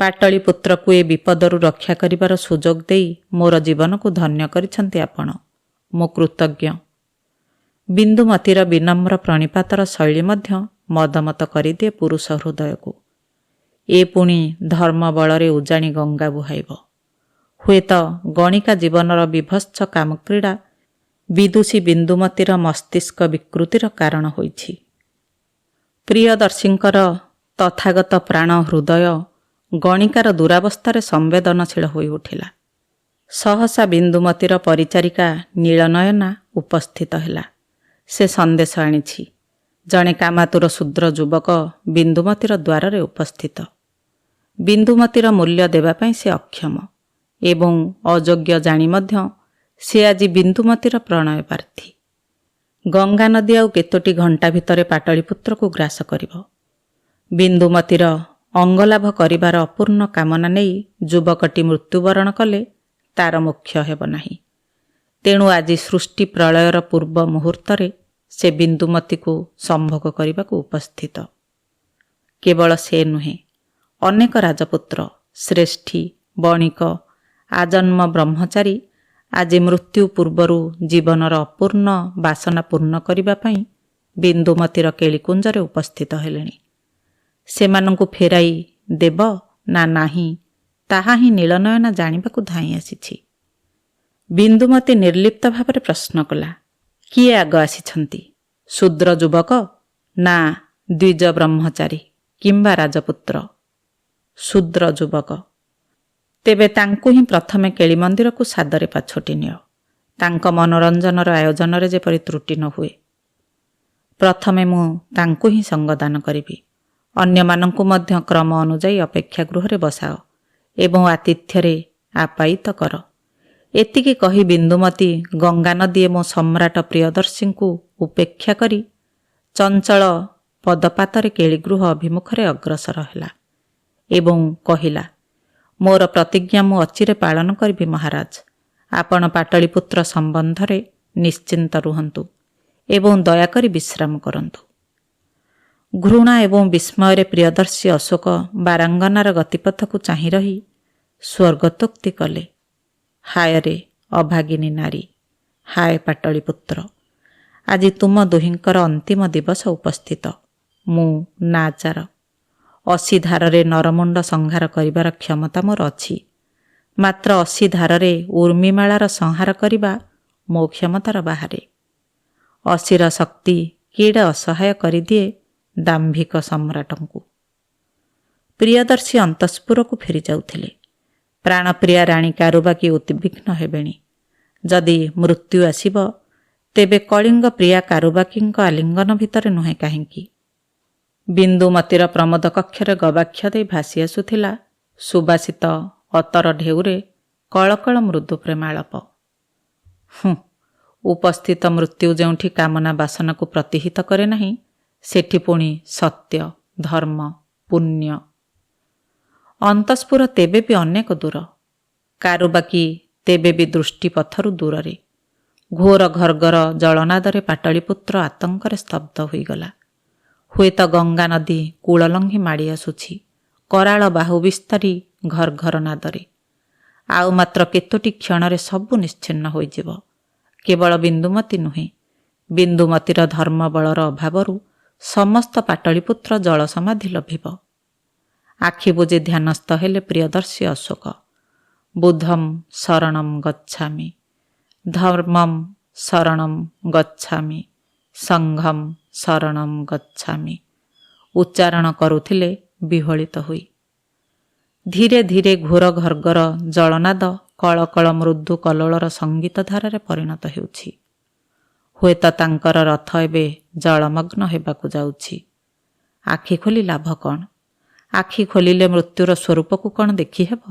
ପାଟଳିପୁତ୍ରକୁ ଏ ବିପଦରୁ ରକ୍ଷା କରିବାର ସୁଯୋଗ ଦେଇ ମୋର ଜୀବନକୁ ଧନ୍ୟ କରିଛନ୍ତି ଆପଣ। ମୁଁ କୃତଜ୍ଞ। ବିନ୍ଦୁମତୀର ବିନମ୍ର ପ୍ରଣିପାତର ଶୈଳୀ ମଧ୍ୟ ମଦମତ କରିଦିଏ ପୁରୁଷ ହୃଦୟକୁ। ଏ ପୁଣି ଧର୍ମ ବଳରେ ଉଜାଣି ଗଙ୍ଗା ବୁହାଇବ। ହୁଏତ ଗଣିକା ଜୀବନର ବିଭତ୍ସ କାମକ୍ରୀଡ଼ା ବିଦୁଷୀ ବିନ୍ଦୁମତୀର ମସ୍ତିଷ୍କ ବିକୃତିର କାରଣ ହୋଇଛି। ପ୍ରିୟଦର୍ଶୀଙ୍କର ତଥାଗତ ପ୍ରାଣ ହୃଦୟ ଗଣିକାର ଦୁରାବସ୍ଥାରେ ସମ୍ବେଦନଶୀଳ ହୋଇ ଉଠିଲା। ସହସା ବିନ୍ଦୁମତୀର ପରିଚାରିକା ନୀଳନୟନା ଉପସ୍ଥିତ ହେଲା। ସେ ସନ୍ଦେଶ ଆଣିଛି। ଜଣେ କାମାତୁର ଶୂଦ୍ର ଯୁବକ ବିନ୍ଦୁମତୀର ଦ୍ୱାରରେ ଉପସ୍ଥିତ। ବିନ୍ଦୁମତୀର ମୂଲ୍ୟ ଦେବା ପାଇଁ ସେ ଅକ୍ଷମ ଏବଂ ଅଯୋଗ୍ୟ ଜାଣି ମଧ୍ୟ ସେ ଆଜି ବିନ୍ଦୁମତୀର ପ୍ରଣୟ ପ୍ରାର୍ଥୀ। ଗଙ୍ଗା ନଦୀ ଆଉ କେତୋଟି ଘଣ୍ଟା ଭିତରେ ପାଟଳୀପୁତ୍ରକୁ ଗ୍ରାସ କରିବ। ବିନ୍ଦୁମତୀର ଅଙ୍ଗଲାଭ କରିବାର ଅପୂର୍ଣ୍ଣ କାମନା ନେଇ ଯୁବକଟି ମୃତ୍ୟୁବରଣ କଲେ ତାର ମୋକ୍ଷ ହେବ ନାହିଁ। ତେଣୁ ଆଜି ସୃଷ୍ଟି ପ୍ରଳୟର ପୂର୍ବ ମୁହୂର୍ତ୍ତରେ ସେ ବିନ୍ଦୁମତୀକୁ ସମ୍ଭୋଗ କରିବାକୁ ଉପସ୍ଥିତ। କେବଳ ସେ ନୁହେଁ, ଅନେକ ରାଜପୁତ୍ର, ଶ୍ରେଷ୍ଠୀ, ବଣିକ, ଆଜନ୍ମ ବ୍ରହ୍ମଚାରୀ ଆଜି ମୃତ୍ୟୁ ପୂର୍ବରୁ ଜୀବନର ଅପୂର୍ଣ୍ଣ ବାସନା ପୂର୍ଣ୍ଣ କରିବା ପାଇଁ ବିନ୍ଦୁମତୀର କେଳିକୁଞ୍ଜରେ ଉପସ୍ଥିତ ହେଲେଣି। ସେମାନଙ୍କୁ ଫେରାଇ ଦେବ ନା ନାହିଁ ତାହା ହିଁ ନୀଳନୟନା ଜାଣିବାକୁ ଧାଇଁ ଆସିଛି। ବିନ୍ଦୁମତୀ ନିର୍ଲିପ୍ତ ଭାବରେ ପ୍ରଶ୍ନ କଲା, କିଏ ଆଗ ଆସିଛନ୍ତି? ଶୂଦ୍ର ଯୁବକ ନା ଦ୍ୱିଜ ବ୍ରହ୍ମଚାରୀ କିମ୍ବା ରାଜପୁତ୍ର? ଶୂଦ୍ର ଯୁବକ। ତେବେ ତାଙ୍କୁ ହିଁ ପ୍ରଥମେ କେଳି ମନ୍ଦିରକୁ ସାଦରେ ପାଛୋଟି ନିଅ। ତାଙ୍କ ମନୋରଞ୍ଜନର ଆୟୋଜନରେ ଯେପରି ତ୍ରୁଟି ନ ହୁଏ। ପ୍ରଥମେ ମୁଁ ତାଙ୍କୁ ହିଁ ସଙ୍ଗଦାନ କରିବି। ଅନ୍ୟମାନଙ୍କୁ ମଧ୍ୟ କ୍ରମ ଅନୁଯାୟୀ ଅପେକ୍ଷା ଗୃହରେ ବସାଅ ଏବଂ ଆତିଥ୍ୟରେ ଆପ୍ୟାୟିତ କର। ଏତିକି କହି ବିନ୍ଦୁମତୀ ଗଙ୍ଗାନଦୀ ଏବଂ ସମ୍ରାଟ ପ୍ରିୟଦର୍ଶୀଙ୍କୁ ଉପେକ୍ଷା କରି ଚଞ୍ଚଳ ପଦପାତରେ କେଳିଗୃହ ଅଭିମୁଖରେ ଅଗ୍ରସର ହେଲା ଏବଂ କହିଲା, ମୋର ପ୍ରତିଜ୍ଞା ମୁଁ ଅଚିରେ ପାଳନ କରିବି ମହାରାଜ। ଆପଣ ପାଟଳୀପୁତ୍ର ସମ୍ବନ୍ଧରେ ନିଶ୍ଚିନ୍ତ ରୁହନ୍ତୁ ଏବଂ ଦୟାକରି ବିଶ୍ରାମ କରନ୍ତୁ। ଘୃଣା ଏବଂ ବିସ୍ମୟରେ ପ୍ରିୟଦର୍ଶୀ ଅଶୋକ ବାରାଙ୍ଗନାର ଗତିପଥକୁ ଚାହିଁ ରହି ସ୍ୱର୍ଗତୋକ୍ତି କଲେ। ହାୟରେ ଅଭାଗିନୀ ନାରୀ, ହାୟ ପାଟଳୀପୁତ୍ର, ଆଜି ତୁମ ଦୁହିଁଙ୍କର ଅନ୍ତିମ ଦିବସ ଉପସ୍ଥିତ। ମୁଁ ନାଚାର। 80 ଧାରରେ ନରମୁଣ୍ଡ ସଂହାର କରିବାର କ୍ଷମତା ମୋର ଅଛି। ମାତ୍ର 80 ଧାରରେ ଉର୍ମିମାଳାର ସଂହାର କରିବା ମୋ କ୍ଷମତାର ବାହାରେ। 80ର ଶକ୍ତି କେଡ଼େ ଅସହାୟ କରିଦିଏ ଦାମ୍ଭିକ ସମ୍ରାଟଙ୍କୁ। ପ୍ରିୟଦର୍ଶୀ ଅନ୍ତଃପୁରକୁ ଫେରି ଯାଉଥିଲେ। ପ୍ରାଣପ୍ରିୟା ରାଣୀ କାରୁବାକି ଉଦ୍ବିଗ୍ନ ହେବେଣି। ଯଦି ମୃତ୍ୟୁ ଆସିବ ତେବେ କଳିଙ୍ଗ ପ୍ରିୟା କାରୁବାକିଙ୍କ ଆଲିଙ୍ଗନ ଭିତରେ ନୁହେଁ କାହିଁକି? ବିନ୍ଦୁମତୀର ପ୍ରମୋଦ କକ୍ଷରେ ଗବାକ୍ଷ ଦେଇ ଭାସି ଆସୁଥିଲା ସୁବାସିତ ଅତର ଢେଉରେ କଳକଳ ମୃଦୁ ପ୍ରେମାଳପ। ଉପସ୍ଥିତ ମୃତ୍ୟୁ ଯେଉଁଠି କାମନା ବାସନାକୁ ପ୍ରତିହିତ କରେ ନାହିଁ, ସେଠି ପୁଣି ସତ୍ୟ, ଧର୍ମ, ପୁଣ୍ୟ। ଅନ୍ତଃପୁର ତେବେ ବି ଅନେକ ଦୂର, କାରୁବାକି ତେବେ ବି ଦୃଷ୍ଟିପଥରୁ ଦୂରରେ। ଘୋର ଘର୍ଘର ଜଳନାଦରେ ପାଟଳୀପୁତ୍ର ଆତଙ୍କରେ ସ୍ତବ୍ଧ ହୋଇଗଲା। ହୁଏତ ଗଙ୍ଗା ନଦୀ କୂଳ ଲଙ୍ଘି ମାଡ଼ି ଆସୁଛି କରାଳ ବାହୁ ବିସ୍ତାରୀ ଘର୍ଘର ନାଦରେ। ଆଉ ମାତ୍ର କେତୋଟି କ୍ଷଣରେ ସବୁ ନିଶ୍ଚିନ୍ନ ହୋଇଯିବ। କେବଳ ବିନ୍ଦୁମତୀ ନୁହେଁ, ବିନ୍ଦୁମତୀର ଧର୍ମବଳର ଅଭାବରୁ ସମସ୍ତ ପାଟଳୀପୁତ୍ର ଜଳ ସମାଧି ଲଭିବ। ଆଖି ବୁଜି ଧ୍ୟାନସ୍ଥ ହେଲେ ପ୍ରିୟଦର୍ଶୀ ଅଶୋକ। ବୁଦ୍ଧମ୍ ଶରଣଂ ଗଚ୍ଛାମି, ଧର୍ମମ୍ ଶରଣଂ ଗଚ୍ଛାମି, ସଂଘଂ ଶରଣଂ ଗଚ୍ଛାମି ଉଚ୍ଚାରଣ କରୁଥିଲେ ବିହଳିତ ହୋଇ। ଧୀରେ ଧୀରେ ଘୋର ଘର୍ଘର ଜଳନାଦ କଳକଳ ମୃଦୁ କଲ୍ଲୋଳର ସଙ୍ଗୀତ ଧାରାରେ ପରିଣତ ହେଉଛି। ହୁଏତ ତାଙ୍କର ରଥ ଏବେ ଜଳମଗ୍ନ ହେବାକୁ ଯାଉଛି। ଆଖି ଖୋଲି ଲାଭ କ'ଣ? ଆଖି ଖୋଲିଲେ ମୃତ୍ୟୁର ସ୍ୱରୂପକୁ କ'ଣ ଦେଖିହେବ?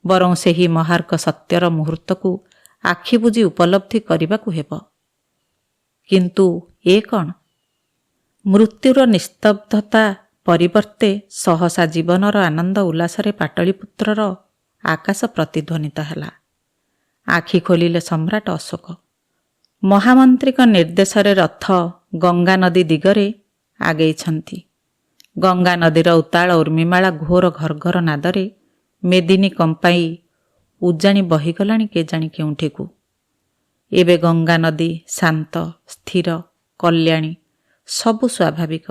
ବରଂ ସେହି ମହାର୍ଘ ସତ୍ୟର ମୁହୂର୍ତ୍ତକୁ ଆଖି ବୁଜି ଉପଲବ୍ଧି କରିବାକୁ ହେବ। କିନ୍ତୁ ଏ କ'ଣ? ମୃତ୍ୟୁର ନିସ୍ତବ୍ଧତା ପରିବର୍ତ୍ତେ ସହସା ଜୀବନର ଆନନ୍ଦ ଉଲ୍ଲାସରେ ପାଟଳୀପୁତ୍ରର ଆକାଶ ପ୍ରତିଧ୍ୱନିତ ହେଲା। ଆଖି ଖୋଲିଲେ ସମ୍ରାଟ ଅଶୋକ। ମହାମନ୍ତ୍ରୀଙ୍କ ନିର୍ଦ୍ଦେଶରେ ରଥ ଗଙ୍ଗା ନଦୀ ଦିଗରେ ଆଗେଇଛନ୍ତି। ଗଙ୍ଗା ନଦୀର ଉତ୍ତାଳ ଉର୍ମିମାଳା ଘୋର ଘର୍ଘର ନାଦରେ ମେଦିନୀ କମ୍ପାଇ ଉଜାଣି ବହିଗଲାଣି କେଜାଣି କେଉଁଠିକୁ। ଏବେ ଗଙ୍ଗା ନଦୀ ଶାନ୍ତ, ସ୍ଥିର, କଲ୍ୟାଣୀ, ସବୁ ସ୍ୱାଭାବିକ।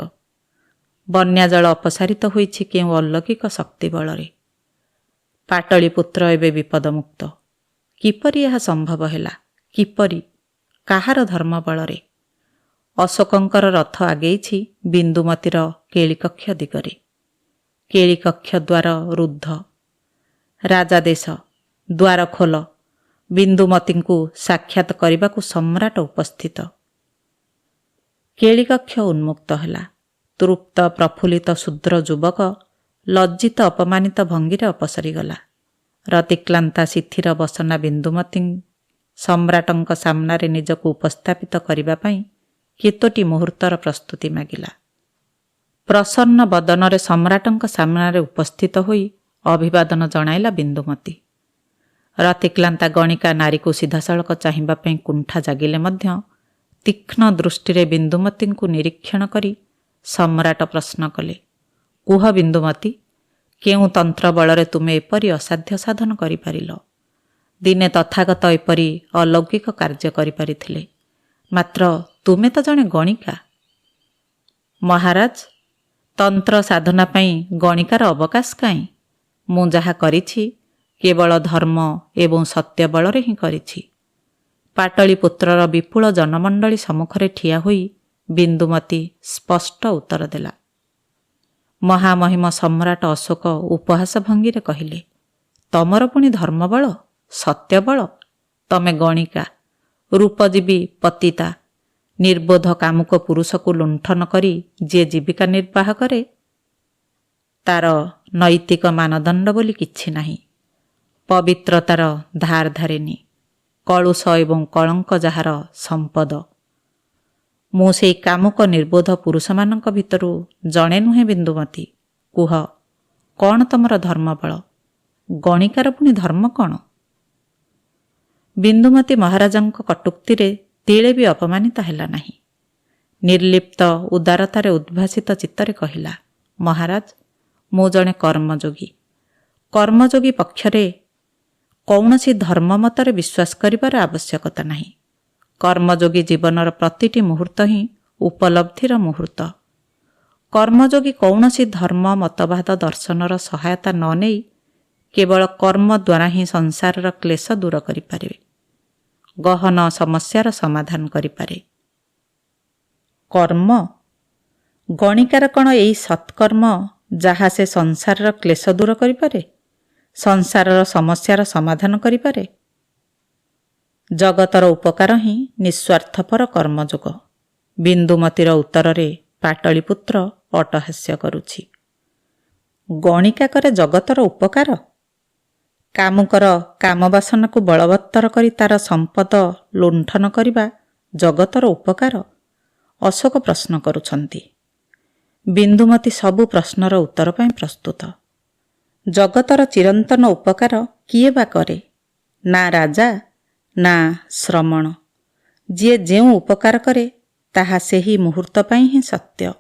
ବନ୍ୟା ଜଳ ଅପସାରିତ ହୋଇଛି କେଉଁ ଅଲୌକିକ ଶକ୍ତି ବଳରେ। ପାଟଳୀପୁତ୍ର ଏବେ ବିପଦମୁକ୍ତ। କିପରି ଏହା ସମ୍ଭବ ହେଲା? କିପରି? କାହାର ଧର୍ମ ବଳରେ? ଅଶୋକଙ୍କର ରଥ ଆଗେଇଛି ବିନ୍ଦୁମତୀର କେଳିକକ୍ଷ ଦିଗରେ। କେଳିକକ୍ଷ ଦ୍ୱାର ରୁଦ୍ଧ। ରାଜାଦେଶ, ଦ୍ୱାର ଖୋଲ, ବିନ୍ଦୁମତୀଙ୍କୁ ସାକ୍ଷାତ କରିବାକୁ ସମ୍ରାଟ ଉପସ୍ଥିତ। କେଳିକକ୍ଷ ଉନ୍ମୁକ୍ତ ହେଲା। ତୃପ୍ତ ପ୍ରଫୁଲ୍ଲିତ ଶୂଦ୍ର ଯୁବକ ଲଜ୍ଜିତ ଅପମାନିତ ଭଙ୍ଗୀରେ ଅପସରିଗଲା। ରତିକ୍ଲାନ୍ତା ଶିଥିର ବସନା ବିନ୍ଦୁମତୀ ସମ୍ରାଟଙ୍କ ସାମ୍ନାରେ ନିଜକୁ ଉପସ୍ଥାପିତ କରିବା ପାଇଁ କେତୋଟି ମୁହୂର୍ତ୍ତର ପ୍ରସ୍ତୁତି ମାଗିଲା। ପ୍ରସନ୍ନ ବଦନରେ ସମ୍ରାଟଙ୍କ ସାମ୍ନାରେ ଉପସ୍ଥିତ ହୋଇ ଅଭିବାଦନ ଜଣାଇଲା ବିନ୍ଦୁମତୀ। ରତିକ୍ଲାନ୍ତା ଗଣିକା ନାରୀକୁ ସିଧାସଳଖ ଚାହିଁବା ପାଇଁ କୁଣ୍ଠା ଜାଗିଲେ ମଧ୍ୟ ତୀକ୍ଷ୍ଣ ଦୃଷ୍ଟିରେ ବିନ୍ଦୁମତୀଙ୍କୁ ନିରୀକ୍ଷଣ କରି ସମ୍ରାଟ ପ୍ରଶ୍ନ କଲେ, କୁହ ବିନ୍ଦୁମତୀ, କେଉଁ ତନ୍ତ୍ର ବଳରେ ତୁମେ ଏପରି ଅସାଧ୍ୟ ସାଧନ କରିପାରିଲ? ଦିନେ ତଥାଗତ ଏପରି ଅଲୌକିକ କାର୍ଯ୍ୟ କରିପାରିଥିଲେ, ମାତ୍ର ତୁମେ ତ ଜଣେ ଗଣିକା। ମହାରାଜ, ତନ୍ତ୍ର ସାଧନା ପାଇଁ ଗଣିକାର ଅବକାଶ କାହିଁ? ମୁଁ ଯାହା କରିଛି କେବଳ ଧର୍ମ ଏବଂ ସତ୍ୟ ବଳରେ ହିଁ କରିଛି। ପାଟଳୀପୁତ୍ରର ବିପୁଳ ଜନମଣ୍ଡଳୀ ସମ୍ମୁଖରେ ଠିଆ ହୋଇ ବିନ୍ଦୁମତୀ ସ୍ପଷ୍ଟ ଉତ୍ତର ଦେଲା। ମହାମହିମ ସମ୍ରାଟ ଅଶୋକ ଉପହାସ ଭଙ୍ଗୀରେ କହିଲେ, ତମର ପୁଣି ଧର୍ମବଳ, ସତ୍ୟବଳ? ତମେ ଗଣିକା, ରୂପଜୀବୀ ପତିତା, ନିର୍ବୋଧ କାମୁକ ପୁରୁଷକୁ ଲୁଣ୍ଠନ କରି ଯିଏ ଜୀବିକା ନିର୍ବାହ କରେ, ତାର ନୈତିକ ମାନଦଣ୍ଡ ବୋଲି କିଛି ନାହିଁ। ପବିତ୍ରତାର ଧାର ଧାରେନି, କଳୁଷ ଏବଂ କଳଙ୍କ ଯାହାର ସମ୍ପଦ। ମୁଁ ସେଇ କାମୁକ ନିର୍ବୋଧ ପୁରୁଷମାନଙ୍କ ଭିତରୁ ଜଣେ ନୁହେଁ ବିନ୍ଦୁମତୀ। କୁହ, କ'ଣ ତମର ଧର୍ମବଳ? ଗଣିକାର ପୁଣି ଧର୍ମ କ'ଣ? ବିନ୍ଦୁମତୀ ମହାରାଜାଙ୍କ କଟୁକ୍ତିରେ ତିଳେ ବି ଅପମାନିତ ହେଲା ନାହିଁ। ନିର୍ଲିପ୍ତ ଉଦାରତାରେ ଉଦ୍ଭାସିତ ଚିତ୍ତରେ କହିଲା, ମହାରାଜ, ମୁଁ ଜଣେ କର୍ମଯୋଗୀ। କର୍ମଯୋଗୀ ପକ୍ଷରେ କୌଣସି ଧର୍ମ ମତରେ ବିଶ୍ୱାସ କରିବାର ଆବଶ୍ୟକତା ନାହିଁ। କର୍ମଯୋଗୀ ଜୀବନର ପ୍ରତିଟି ମୁହୂର୍ତ୍ତ ହିଁ ଉପଲବ୍ଧିର ମୁହୂର୍ତ୍ତ। କର୍ମଯୋଗୀ କୌଣସି ଧର୍ମ ମତବାଦ ଦର୍ଶନର ସହାୟତା ନ ନେଇ କେବଳ କର୍ମ ଦ୍ୱାରା ହିଁ ସଂସାରର କ୍ଲେଶ ଦୂର କରିପାରିବେ, ଗହନ ସମସ୍ୟାର ସମାଧାନ କରିପାରେ। କର୍ମ? ଗଣିକାର କ'ଣ ଏଇ ସତ୍କର୍ମ ଯାହା ସେ ସଂସାରର କ୍ଲେଶ ଦୂର କରିପାରେ, ସଂସାରର ସମସ୍ୟାର ସମାଧାନ କରିପାରେ? ଜଗତର ଉପକାର ହିଁ ନିଃସ୍ୱାର୍ଥପର କର୍ମଯୋଗ। ବିନ୍ଦୁମତୀର ଉତ୍ତରରେ ପାଟଳୀପୁତ୍ର ଅଟହାସ୍ୟ କରୁଛି। ଗଣିକା କରେ ଜଗତର ଉପକାର? କାମୁକର କାମବାସନାକୁ ବଳବତ୍ତର କରି ତାର ସମ୍ପଦ ଲୁଣ୍ଠନ କରିବା ଜଗତର ଉପକାର? ଅଶୋକ ପ୍ରଶ୍ନ କରୁଛନ୍ତି। ବିନ୍ଦୁମତୀ ସବୁ ପ୍ରଶ୍ନର ଉତ୍ତର ପାଇଁ ପ୍ରସ୍ତୁତ। ଜଗତର ଚିରନ୍ତନ ଉପକାର କିଏ ବା କରେ? ନା ରାଜା, ନା ଶ୍ରମଣ। ଯିଏ ଯେଉଁ ଉପକାର କରେ ତାହା ସେହି ମୁହୂର୍ତ୍ତ ପାଇଁ ହିଁ ସତ୍ୟ।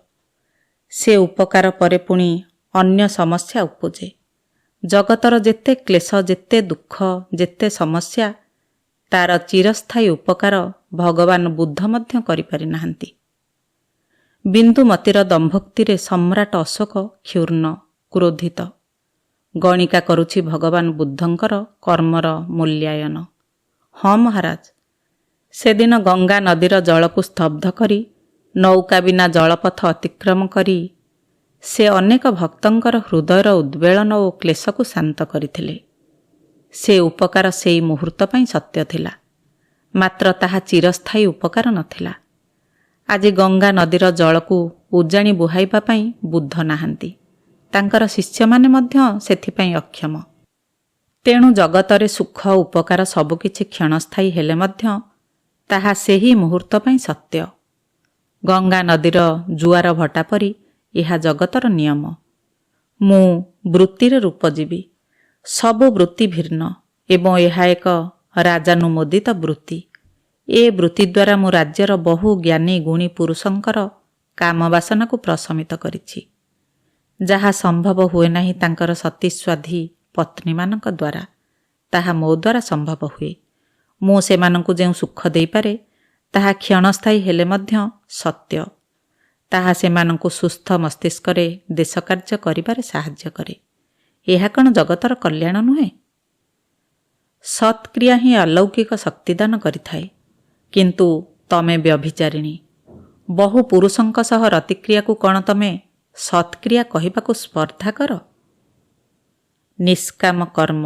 ସେ ଉପକାର ପରେ ପୁଣି ଅନ୍ୟ ସମସ୍ୟା ଉପୁଜେ। ଜଗତର ଯେତେ କ୍ଲେଶ, ଯେତେ ଦୁଃଖ, ଯେତେ ସମସ୍ୟା, ତାର ଚିରସ୍ଥାୟୀ ଉପକାର ଭଗବାନ ବୁଦ୍ଧ ମଧ୍ୟ କରିପାରି ନାହାନ୍ତି। ବିନ୍ଦୁମତୀର ଦମ୍ଭୋକ୍ତିରେ ସମ୍ରାଟ ଅଶୋକ କ୍ଷୁର୍ଣ୍ଣ, କ୍ରୋଧିତ। ଗଣିକା କରୁଛି ଭଗବାନ ବୁଦ୍ଧଙ୍କର କର୍ମର ମୂଲ୍ୟାୟନ। ହଁ ମହାରାଜ, ସେଦିନ ଗଙ୍ଗା ନଦୀର ଜଳକୁ ସ୍ତବ୍ଧ କରି ନୌକା ବିନା ଜଳପଥ ଅତିକ୍ରମ କରି ସେ ଅନେକ ଭକ୍ତଙ୍କର ହୃଦୟର ଉଦ୍ବେଳନ ଓ କ୍ଲେଶକୁ ଶାନ୍ତ କରିଥିଲେ। ସେ ଉପକାର ସେଇ ମୁହୂର୍ତ୍ତ ପାଇଁ ସତ୍ୟ ଥିଲା, ମାତ୍ର ତାହା ଚିରସ୍ଥାୟୀ ଉପକାର ନଥିଲା। ଆଜି ଗଙ୍ଗା ନଦୀର ଜଳକୁ ଉଜାଣି ବୁହାଇବା ପାଇଁ ବୁଦ୍ଧ ନାହାନ୍ତି, ତାଙ୍କର ଶିଷ୍ୟମାନେ ମଧ୍ୟ ସେଥିପାଇଁ ଅକ୍ଷମ। ତେଣୁ ଜଗତରେ ସୁଖ ଉପକାର ସବୁକିଛି କ୍ଷଣସ୍ଥାୟୀ ହେଲେ ମଧ୍ୟ ତାହା ସେହି ମୁହୂର୍ତ୍ତ ପାଇଁ ସତ୍ୟ। ଗଙ୍ଗା ନଦୀର ଜୁଆର ଭଟା ପରି ଏହା ଜଗତର ନିୟମ। ମୁଁ ବୃତ୍ତିରେ ରୂପଜୀବୀ, ସବୁ ବୃତ୍ତି ଭିନ୍ନ ଏବଂ ଏହା ଏକ ରାଜାନୁମୋଦିତ ବୃତ୍ତି। ଏ ବୃତ୍ତି ଦ୍ୱାରା ମୁଁ ରାଜ୍ୟର ବହୁ ଜ୍ଞାନୀ ଗୁଣୀ ପୁରୁଷଙ୍କର କାମବାସନାକୁ ପ୍ରଶମିତ କରିଛି। ଯାହା ସମ୍ଭବ ହୁଏ ନାହିଁ ତାଙ୍କର ସତୀସ୍ୱାଧୀ ପତ୍ନୀମାନଙ୍କ ଦ୍ୱାରା, ତାହା ମୋ ଦ୍ୱାରା ସମ୍ଭବ ହୁଏ। ମୁଁ ସେମାନଙ୍କୁ ଯେଉଁ ସୁଖ ଦେଇପାରେ ତାହା କ୍ଷଣସ୍ଥାୟୀ ହେଲେ ମଧ୍ୟ ସତ୍ୟ। ତାହା ସେମାନଙ୍କୁ ସୁସ୍ଥ ମସ୍ତିଷ୍କରେ ଦେଶ କାର୍ଯ୍ୟ କରିବାରେ ସାହାଯ୍ୟ କରେ। ଏହା କ'ଣ ଜଗତର କଲ୍ୟାଣ ନୁହେଁ? ସତ୍କ୍ରିୟା ହିଁ ଅଲୌକିକ ଶକ୍ତିଦାନ କରିଥାଏ। କିନ୍ତୁ ତମେ ବ୍ୟଭିଚାରିଣୀ, ବହୁ ପୁରୁଷଙ୍କ ସହ ରତିକ୍ରିୟାକୁ କ'ଣ ତମେ ସତ୍କ୍ରିୟା କହିବାକୁ ସ୍ପର୍ଦ୍ଧା କର? ନିଷ୍କାମ କର୍ମ,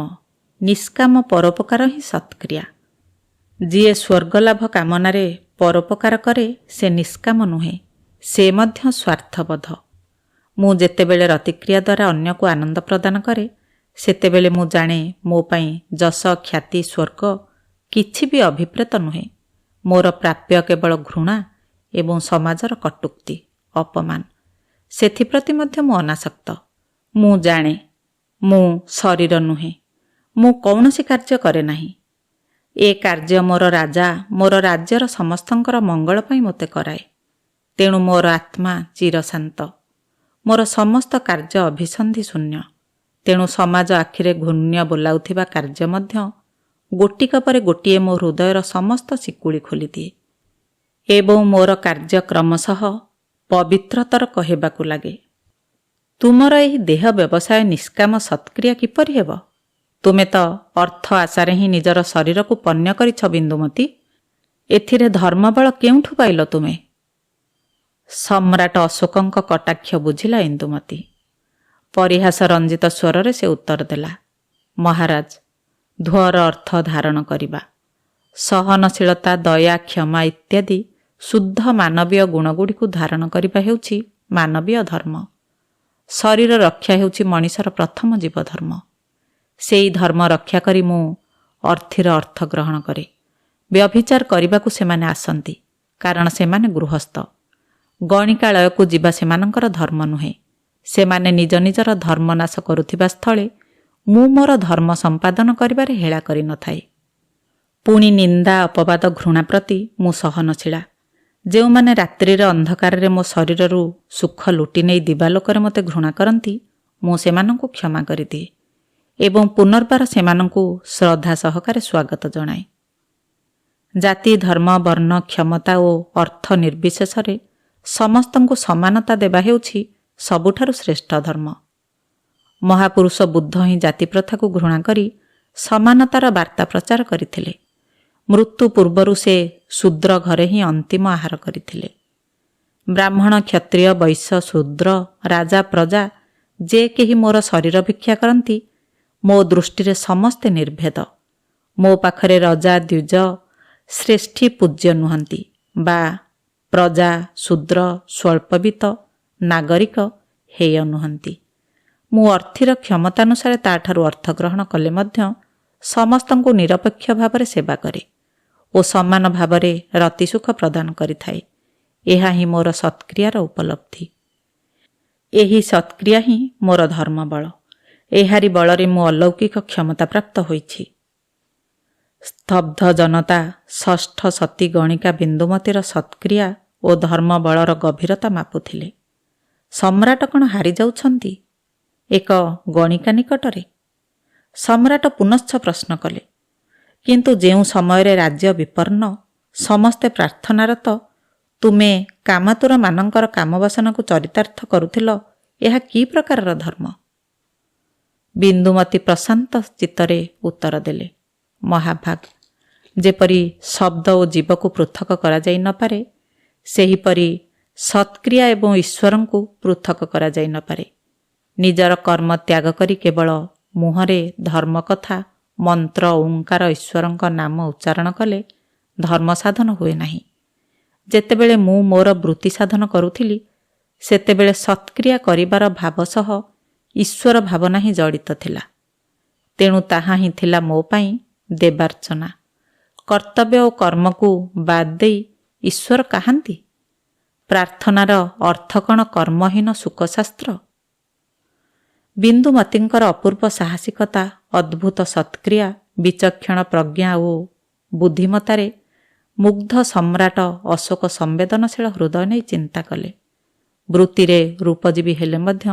ନିଷ୍କାମ ପରୋପକାର ହିଁ ସତ୍କ୍ରିୟା। ଯିଏ ସ୍ୱର୍ଗଲାଭ କାମନାରେ ପରୋପକାର କରେ ସେ ନିଷ୍କାମ ନୁହେଁ, ସେ ମଧ୍ୟ ସ୍ୱାର୍ଥବୋଧ। ମୁଁ ଯେତେବେଳେ ରତିକ୍ରିୟା ଦ୍ୱାରା ଅନ୍ୟକୁ ଆନନ୍ଦ ପ୍ରଦାନ କରେ ସେତେବେଳେ ମୁଁ ଜାଣେ ମୋ ପାଇଁ ଯଶ, ଖ୍ୟାତି, ସ୍ୱର୍ଗ କିଛି ବି ଅଭିପ୍ରେତ ନୁହେଁ। ମୋର ପ୍ରାପ୍ୟ କେବଳ ଘୃଣା ଏବଂ ସମାଜର କଟୁକ୍ତି, ଅପମାନ। ସେଥିପ୍ରତି ମଧ୍ୟ ମୁଁ ଅନାସକ୍ତ। ମୁଁ ଜାଣେ ମୁଁ ଶରୀର ନୁହେଁ, ମୁଁ କୌଣସି କାର୍ଯ୍ୟ କରେ ନାହିଁ। ଏ କାର୍ଯ୍ୟ ମୋର ରାଜା ମୋର ରାଜ୍ୟର ସମସ୍ତଙ୍କର ମଙ୍ଗଳ ପାଇଁ ମୋତେ କରାଏ। ତେଣୁ ମୋର ଆତ୍ମା ଚିରଶାନ୍ତ। ମୋର ସମସ୍ତ କାର୍ଯ୍ୟ ଅଭିସନ୍ଧି ଶୂନ୍ୟ। ତେଣୁ ସମାଜ ଆଖିରେ ଘୂର୍ଣ୍ଣ୍ୟ ବୋଲାଉଥିବା କାର୍ଯ୍ୟ ମଧ୍ୟ ଗୋଟିକ ପରେ ଗୋଟିଏ ମୋ ହୃଦୟର ସମସ୍ତ ଶିକୁଳି ଖୋଲିଦିଏ ଏବଂ ମୋର କାର୍ଯ୍ୟ କ୍ରମଶଃ ପବିତ୍ରତର ହେବାକୁ ଲାଗେ। ତୁମର ଏହି ଦେହ ବ୍ୟବସାୟ ନିଷ୍କାମ ସତ୍କ୍ରିୟା କିପରି ହେବ? ତୁମେ ତ ଅର୍ଥ ଆଶାରେ ହିଁ ନିଜର ଶରୀରକୁ ପଣ୍ୟ କରିଛ ବିନ୍ଦୁମତୀ। ଏଥିରେ ଧର୍ମବଳ କେଉଁଠୁ ପାଇଲ ତୁମେ? ସମ୍ରାଟ ଅଶୋକଙ୍କ କଟାକ୍ଷ ବୁଝିଲା ଇନ୍ଦୁମତୀ। ପରିହାସ ରଞ୍ଜିତ ସ୍ୱରରେ ସେ ଉତ୍ତର ଦେଲା, ମହାରାଜ, ଧୂଅର ଅର୍ଥ ଧାରଣ କରିବା। ସହନଶୀଳତା, ଦୟା, କ୍ଷମା ଇତ୍ୟାଦି ଶୁଦ୍ଧ ମାନବୀୟ ଗୁଣଗୁଡ଼ିକୁ ଧାରଣ କରିବା ହେଉଛି ମାନବୀୟ ଧର୍ମ। ଶରୀର ରକ୍ଷା ହେଉଛି ମଣିଷର ପ୍ରଥମ ଜୀବଧର୍ମ। ସେଇ ଧର୍ମ ରକ୍ଷା କରି ମୁଁ ଅର୍ଥୀର ଅର୍ଥ ଗ୍ରହଣ କରେ। ବ୍ୟଭିଚାର କରିବାକୁ ସେମାନେ ଆସନ୍ତି, କାରଣ ସେମାନେ ଗୃହସ୍ଥ। ଗଣିକାଳୟକୁ ଯିବା ସେମାନଙ୍କର ଧର୍ମ ନୁହେଁ। ସେମାନେ ନିଜ ନିଜର ଧର୍ମ ନାଶ କରୁଥିବା ସ୍ଥଳେ ମୁଁ ମୋର ଧର୍ମ ସମ୍ପାଦନ କରିବାରେ ହେଳା କରିନଥାଏ। ପୁଣି ନିନ୍ଦା, ଅପବାଦ, ଘୃଣା ପ୍ରତି ମୁଁ ସହନଶୀଳା। ଯେଉଁମାନେ ରାତ୍ରିର ଅନ୍ଧକାରରେ ମୋ ଶରୀରରୁ ସୁଖ ଲୁଟି ନେଇ ଦିବାଲୋକରେ ମୋତେ ଘୃଣା କରନ୍ତି, ମୁଁ ସେମାନଙ୍କୁ କ୍ଷମା କରିଦିଏ ଏବଂ ପୁନର୍ବାର ସେମାନଙ୍କୁ ଶ୍ରଦ୍ଧା ସହକାରେ ସ୍ୱାଗତ ଜଣାଏ। ଜାତି, ଧର୍ମ, ବର୍ଣ୍ଣ, କ୍ଷମତା ଓ ଅର୍ଥ ନିର୍ବିଶେଷରେ ସମସ୍ତଙ୍କୁ ସମାନତା ଦେବା ହେଉଛି ସବୁଠାରୁ ଶ୍ରେଷ୍ଠ ଧର୍ମ। ମହାପୁରୁଷ ବୁଦ୍ଧ ହିଁ ଜାତିପ୍ରଥାକୁ ଘୃଣା କରି ସମାନତାର ବାର୍ତ୍ତା ପ୍ରଚାର କରିଥିଲେ। ମୃତ୍ୟୁ ପୂର୍ବରୁ ସେ ଶୂଦ୍ର ଘରେ ହିଁ ଅନ୍ତିମ ଆହାର କରିଥିଲେ। ବ୍ରାହ୍ମଣ, କ୍ଷତ୍ରିୟ, ବୈଶ୍ୟ, ଶୂଦ୍ର, ରାଜା, ପ୍ରଜା ଯେ କେହି ମୋର ଶରୀର ଭିକ୍ଷା କରନ୍ତି, ମୋ ଦୃଷ୍ଟିରେ ସମସ୍ତେ ନିର୍ଭେଦ। ମୋ ପାଖରେ ରଜା, ଦ୍ୱିଜ, ଶ୍ରେଷ୍ଠୀ ପୂଜ୍ୟ ନୁହନ୍ତି ବା ପ୍ରଜା, ଶୂଦ୍ର, ସ୍ୱଳ୍ପବିତ୍ତ, ନାଗରିକ ହେୟ ନୁହନ୍ତି। ମୁଁ ଅର୍ଥୀର କ୍ଷମତାନୁସାରେ ତାଠାରୁ ଅର୍ଥ ଗ୍ରହଣ କଲେ ମଧ୍ୟ ସମସ୍ତଙ୍କୁ ନିରପେକ୍ଷ ଭାବରେ ସେବା କରେ ଓ ସମାନ ଭାବରେ ରତିସୁଖ ପ୍ରଦାନ କରିଥାଏ। ଏହା ହିଁ ମୋର ସତ୍କ୍ରିୟାର ଉପଲବ୍ଧି। ଏହି ସତ୍କ୍ରିୟା ହିଁ ମୋର ଧର୍ମବଳ। ଏହାରି ବଳରେ ମୁଁ ଅଲୌକିକ କ୍ଷମତା ପ୍ରାପ୍ତ ହୋଇଛି। ସ୍ତବ୍ଧ ଜନତା ଷଷ୍ଠ ସତୀ ଗଣିକା ବିନ୍ଦୁମତୀର ସତ୍କ୍ରିୟା ଓ ଧର୍ମବଳର ଗଭୀରତା ମାପୁଥିଲେ। ସମ୍ରାଟ କ'ଣ ହାରିଯାଉଛନ୍ତି ଏକ ଗଣିକା ନିକଟରେ? ସମ୍ରାଟ ପୁନଶ୍ଚ ପ୍ରଶ୍ନ କଲେ, କିନ୍ତୁ ଯେଉଁ ସମୟରେ ରାଜ୍ୟ ବିପନ୍ନ, ସମସ୍ତେ ପ୍ରାର୍ଥନାରତ, ତୁମେ କାମାତୁରମାନଙ୍କର କାମବାସନାକୁ ଚରିତାର୍ଥ କରୁଥିଲ, ଏହା କି ପ୍ରକାରର ଧର୍ମ? ବିନ୍ଦୁମତୀ ପ୍ରଶାନ୍ତ ଚିତ୍ତରେ ଉତ୍ତର ଦେଲେ, ମହାଭାଗ, ଯେପରି ଶବ୍ଦ ଓ ଜୀବକୁ ପୃଥକ କରାଯାଇ ନପାରେ, ସେହିପରି ସତ୍କ୍ରିୟା ଏବଂ ଈଶ୍ୱରଙ୍କୁ ପୃଥକ କରାଯାଇ ନପାରେ। ନିଜର କର୍ମ ତ୍ୟାଗ କରି କେବଳ ମୁହଁରେ ଧର୍ମ କଥା, ମନ୍ତ୍ର, ଓଁକାର, ଈଶ୍ୱରଙ୍କ ନାମ ଉଚ୍ଚାରଣ କଲେ ଧର୍ମ ସାଧନ ହୁଏ ନାହିଁ। ଯେତେବେଳେ ମୁଁ ମୋର ବୃତ୍ତି ସାଧନ କରୁଥିଲି, ସେତେବେଳେ ସତ୍କ୍ରିୟା କରିବାର ଭାବ ସହ ଈଶ୍ୱର ଭାବନା ହିଁ ଜଡ଼ିତ ଥିଲା। ତେଣୁ ତାହା ହିଁ ଥିଲା ମୋ ପାଇଁ ଦେବାର୍ଚ୍ଚନା। କର୍ତ୍ତବ୍ୟ ଓ କର୍ମକୁ ବାଦ ଦେଇ ଈଶ୍ୱର କାହାନ୍ତି? ପ୍ରାର୍ଥନାର ଅର୍ଥ କ'ଣ କର୍ମହୀନ ସୁଖଶାସ୍ତ୍ର? ବିନ୍ଦୁମତୀଙ୍କର ଅପୂର୍ବ ସାହସିକତା, ଅଦ୍ଭୁତ ସତ୍କ୍ରିୟା, ବିଚକ୍ଷଣ ପ୍ରଜ୍ଞା ଓ ବୁଦ୍ଧିମତାରେ ମୁଗ୍ଧ ସମ୍ରାଟ ଅଶୋକ ସମ୍ବେଦନଶୀଳ ହୃଦୟ ନେଇ ଚିନ୍ତା କଲେ। ବୃତ୍ତିରେ ରୂପଜୀବୀ ହେଲେ ମଧ୍ୟ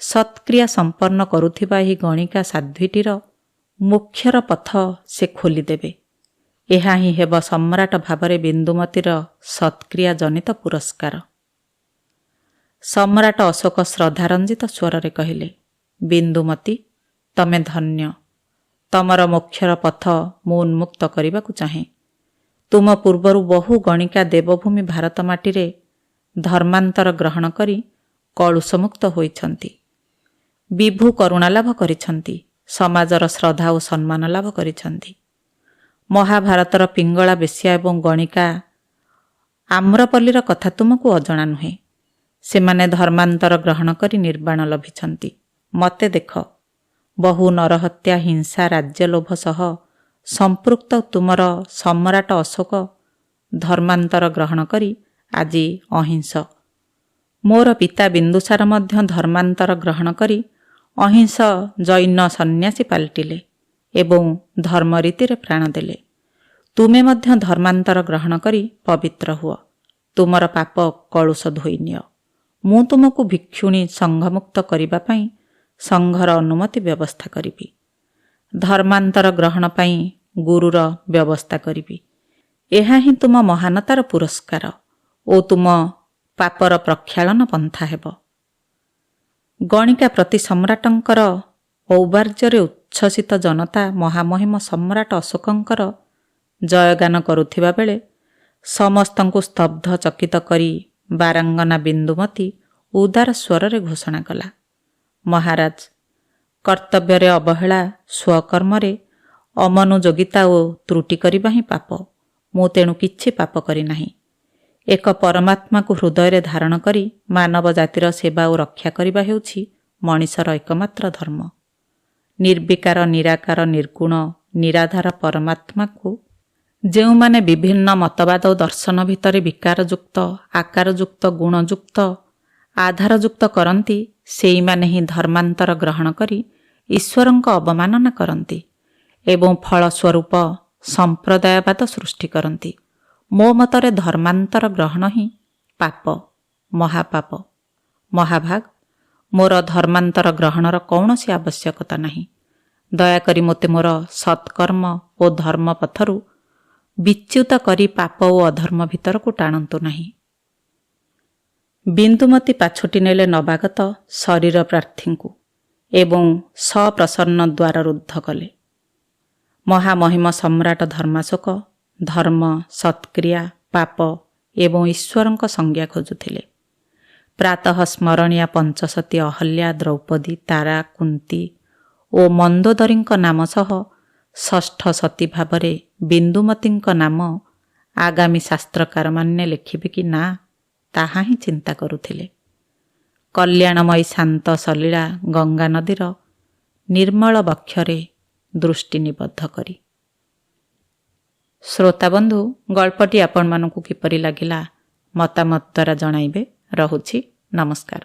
ସତ୍କ୍ରିୟା ସମ୍ପନ୍ନ କରୁଥିବା ଏହି ଗଣିକା ସାଧ୍ୱୀଟିର ମୁଖ୍ୟର ପଥ ସେ ଖୋଲିଦେବେ। ଏହା ହିଁ ହେବ ସମ୍ରାଟ ଭାବରେ ବିନ୍ଦୁମତୀର ସତ୍କ୍ରିୟା ଜନିତ ପୁରସ୍କାର। ସମ୍ରାଟ ଅଶୋକ ଶ୍ରଦ୍ଧାରଞ୍ଜିତ ସ୍ୱରରେ କହିଲେ, ବିନ୍ଦୁମତୀ, ତମେ ଧନ୍ୟ। ତମର ମୋକ୍ଷର ପଥ ମୁଁ ଉନ୍ମୁକ୍ତ କରିବାକୁ ଚାହେଁ। ତୁମ ପୂର୍ବରୁ ବହୁ ଗଣିକା ଦେବଭୂମି ଭାରତ ମାଟିରେ ଧର୍ମାନ୍ତର ଗ୍ରହଣ କରି କଳୁଷମୁକ୍ତ ହୋଇଛନ୍ତି, ବିଭୁ କରୁଣା ଲାଭ କରିଛନ୍ତି ସମାଜର ଶ୍ରଦ୍ଧା ଓ ସମ୍ମାନ ଲାଭ କରିଛନ୍ତି। ମହାଭାରତର ପିଙ୍ଗଳା ବେଶ୍ୟା ଏବଂ ଗଣିକା ଆମ୍ରପଲ୍ଲୀର କଥା ତୁମକୁ ଅଜଣା ନୁହେଁ। ସେମାନେ ଧର୍ମାନ୍ତର ଗ୍ରହଣ କରି ନିର୍ବାଣ ଲଭିଛନ୍ତି। ମୋତେ ଦେଖ, ବହୁ ନରହତ୍ୟା, ହିଂସା, ରାଜ୍ୟଲୋଭ ସହ ସମ୍ପୃକ୍ତ ତୁମର ସମ୍ରାଟ ଅଶୋକ ଧର୍ମାନ୍ତର ଗ୍ରହଣ କରି ଆଜି ଅହିଂସ। ମୋର ପିତା ବିନ୍ଦୁସାର ମଧ୍ୟ ଧର୍ମାନ୍ତର ଗ୍ରହଣ କରି ଅହିଂସ ଜୈନ ସନ୍ନ୍ୟାସୀ ପାଲଟିଲେ ଏବଂ ଧର୍ମରୀତିରେ ପ୍ରାଣ ଦେଲେ। ତୁମେ ମଧ୍ୟ ଧର୍ମାନ୍ତର ଗ୍ରହଣ କରି ପବିତ୍ର ହୁଅ। ତୁମର ପାପ କଳୁଷ ଧୋଇ ନିଅ। ମୁଁ ତୁମକୁ ଭିକ୍ଷୁଣୀ ସଂଘମୁକ୍ତ କରିବା ପାଇଁ ସଂଘର ଅନୁମତି ବ୍ୟବସ୍ଥା କରିବି। ଧର୍ମାନ୍ତର ଗ୍ରହଣ ପାଇଁ ଗୁରୁର ବ୍ୟବସ୍ଥା କରିବି। ଏହା ହିଁ ତୁମ ମହାନତାର ପୁରସ୍କାର ଓ ତୁମ ପାପର ପ୍ରକ୍ଷାଳନ ପନ୍ଥା ହେବ। ଗଣିକା ପ୍ରତି ସମ୍ରାଟଙ୍କର ଔବାର୍ଯ୍ୟରେ ଉଚ୍ଛ୍ୱସିତ ଜନତା ମହାମହିମ ସମ୍ରାଟ ଅଶୋକଙ୍କର ଜୟଗାନ କରୁଥିବା ବେଳେ ସମସ୍ତଙ୍କୁ ସ୍ତବ୍ଧ ଚକିତ କରି ବାରାଙ୍ଗନା ବିନ୍ଦୁମତୀ ଉଦାର ସ୍ୱରରେ ଘୋଷଣା କଲା, ମହାରାଜ, କର୍ତ୍ତବ୍ୟରେ ଅବହେଳା, ସ୍ୱକର୍ମରେ ଅମନୋଯୋଗିତା ଓ ତ୍ରୁଟି କରିବା ହିଁ ପାପ। ମୁଁ ତେଣୁ କିଛି ପାପ କରିନାହିଁ। ଏକ ପରମାତ୍ମାକୁ ହୃଦୟରେ ଧାରଣ କରି ମାନବ ଜାତିର ସେବା ଓ ରକ୍ଷା କରିବା ହେଉଛି ମଣିଷର ଏକମାତ୍ର ଧର୍ମ। ନିର୍ବିକାର, ନିରାକାର, ନିର୍ଗୁଣ, ନିରାଧାର ପରମାତ୍ମାକୁ ଯେଉଁମାନେ ବିଭିନ୍ନ ମତବାଦ ଓ ଦର୍ଶନ ଭିତରେ ବିକାରଯୁକ୍ତ, ଆକାରଯୁକ୍ତ, ଗୁଣଯୁକ୍ତ, ଆଧାରଯୁକ୍ତ କରନ୍ତି, ସେଇମାନେ ହିଁ ଧର୍ମାନ୍ତର ଗ୍ରହଣ କରି ଈଶ୍ୱରଙ୍କ ଅବମାନନା କରନ୍ତି ଏବଂ ଫଳସ୍ୱରୂପ ସମ୍ପ୍ରଦାୟବାଦ ସୃଷ୍ଟି କରନ୍ତି। ମୋ ମତରେ ଧର୍ମାନ୍ତର ଗ୍ରହଣ ହିଁ ପାପ, ମହାପାପ। ମହାଭାଗ, ମୋର ଧର୍ମାନ୍ତର ଗ୍ରହଣର କୌଣସି ଆବଶ୍ୟକତା ନାହିଁ। ଦୟାକରି ମୋତେ ମୋର ସତ୍କର୍ମ ଓ ଧର୍ମ ପଥରୁ ବିଚ୍ୟୁତ କରି ପାପ ଓ ଅଧର୍ମ ଭିତରକୁ ଟାଣନ୍ତୁ ନାହିଁ। ବିନ୍ଦୁମତୀ ପାଛୋଟି ନେଲେ ନବାଗତ ଶରୀର ପ୍ରାର୍ଥୀଙ୍କୁ ଏବଂ ସପ୍ରସନ୍ନ ଦ୍ୱାର ରୁଦ୍ଧ କଲେ। ମହାମହିମ ସମ୍ରାଟ ଧର୍ମାଶୋକ ଧର୍ମ, ସତ୍କ୍ରିୟା, ପାପ ଏବଂ ଈଶ୍ୱରଙ୍କ ସଂଜ୍ଞା ଖୋଜୁଥିଲେ। ପ୍ରାତଃ ସ୍ମରଣୀୟା ପଞ୍ଚସତୀ ଅହଲ୍ୟା, ଦ୍ରୌପଦୀ, ତାରା, କୁନ୍ତୀ ଓ ମନ୍ଦୋଦରୀଙ୍କ ନାମ ସହ ଷଷ୍ଠ ସତୀ ଭାବରେ ବିନ୍ଦୁମତୀଙ୍କ ନାମ ଆଗାମୀ ଶାସ୍ତ୍ରକାରମାନେ ଲେଖିବେ କି ନା, ତାହା ହିଁ ଚିନ୍ତା କରୁଥିଲେ। କଲ୍ୟାଣମୟୀ ଶାନ୍ତ ସଲୀଳା ଗଙ୍ଗା ନଦୀର ନିର୍ମଳ ବକ୍ଷରେ ଦୃଷ୍ଟି ନିବଦ୍ଧ କରି। ଶ୍ରୋତାବନ୍ଧୁ, ଗଳ୍ପଟି ଆପଣମାନଙ୍କୁ କିପରି ଲାଗିଲା ମତାମତ ଦ୍ୱାରା ଜଣାଇବେ। ରହୁଛି, ନମସ୍କାର।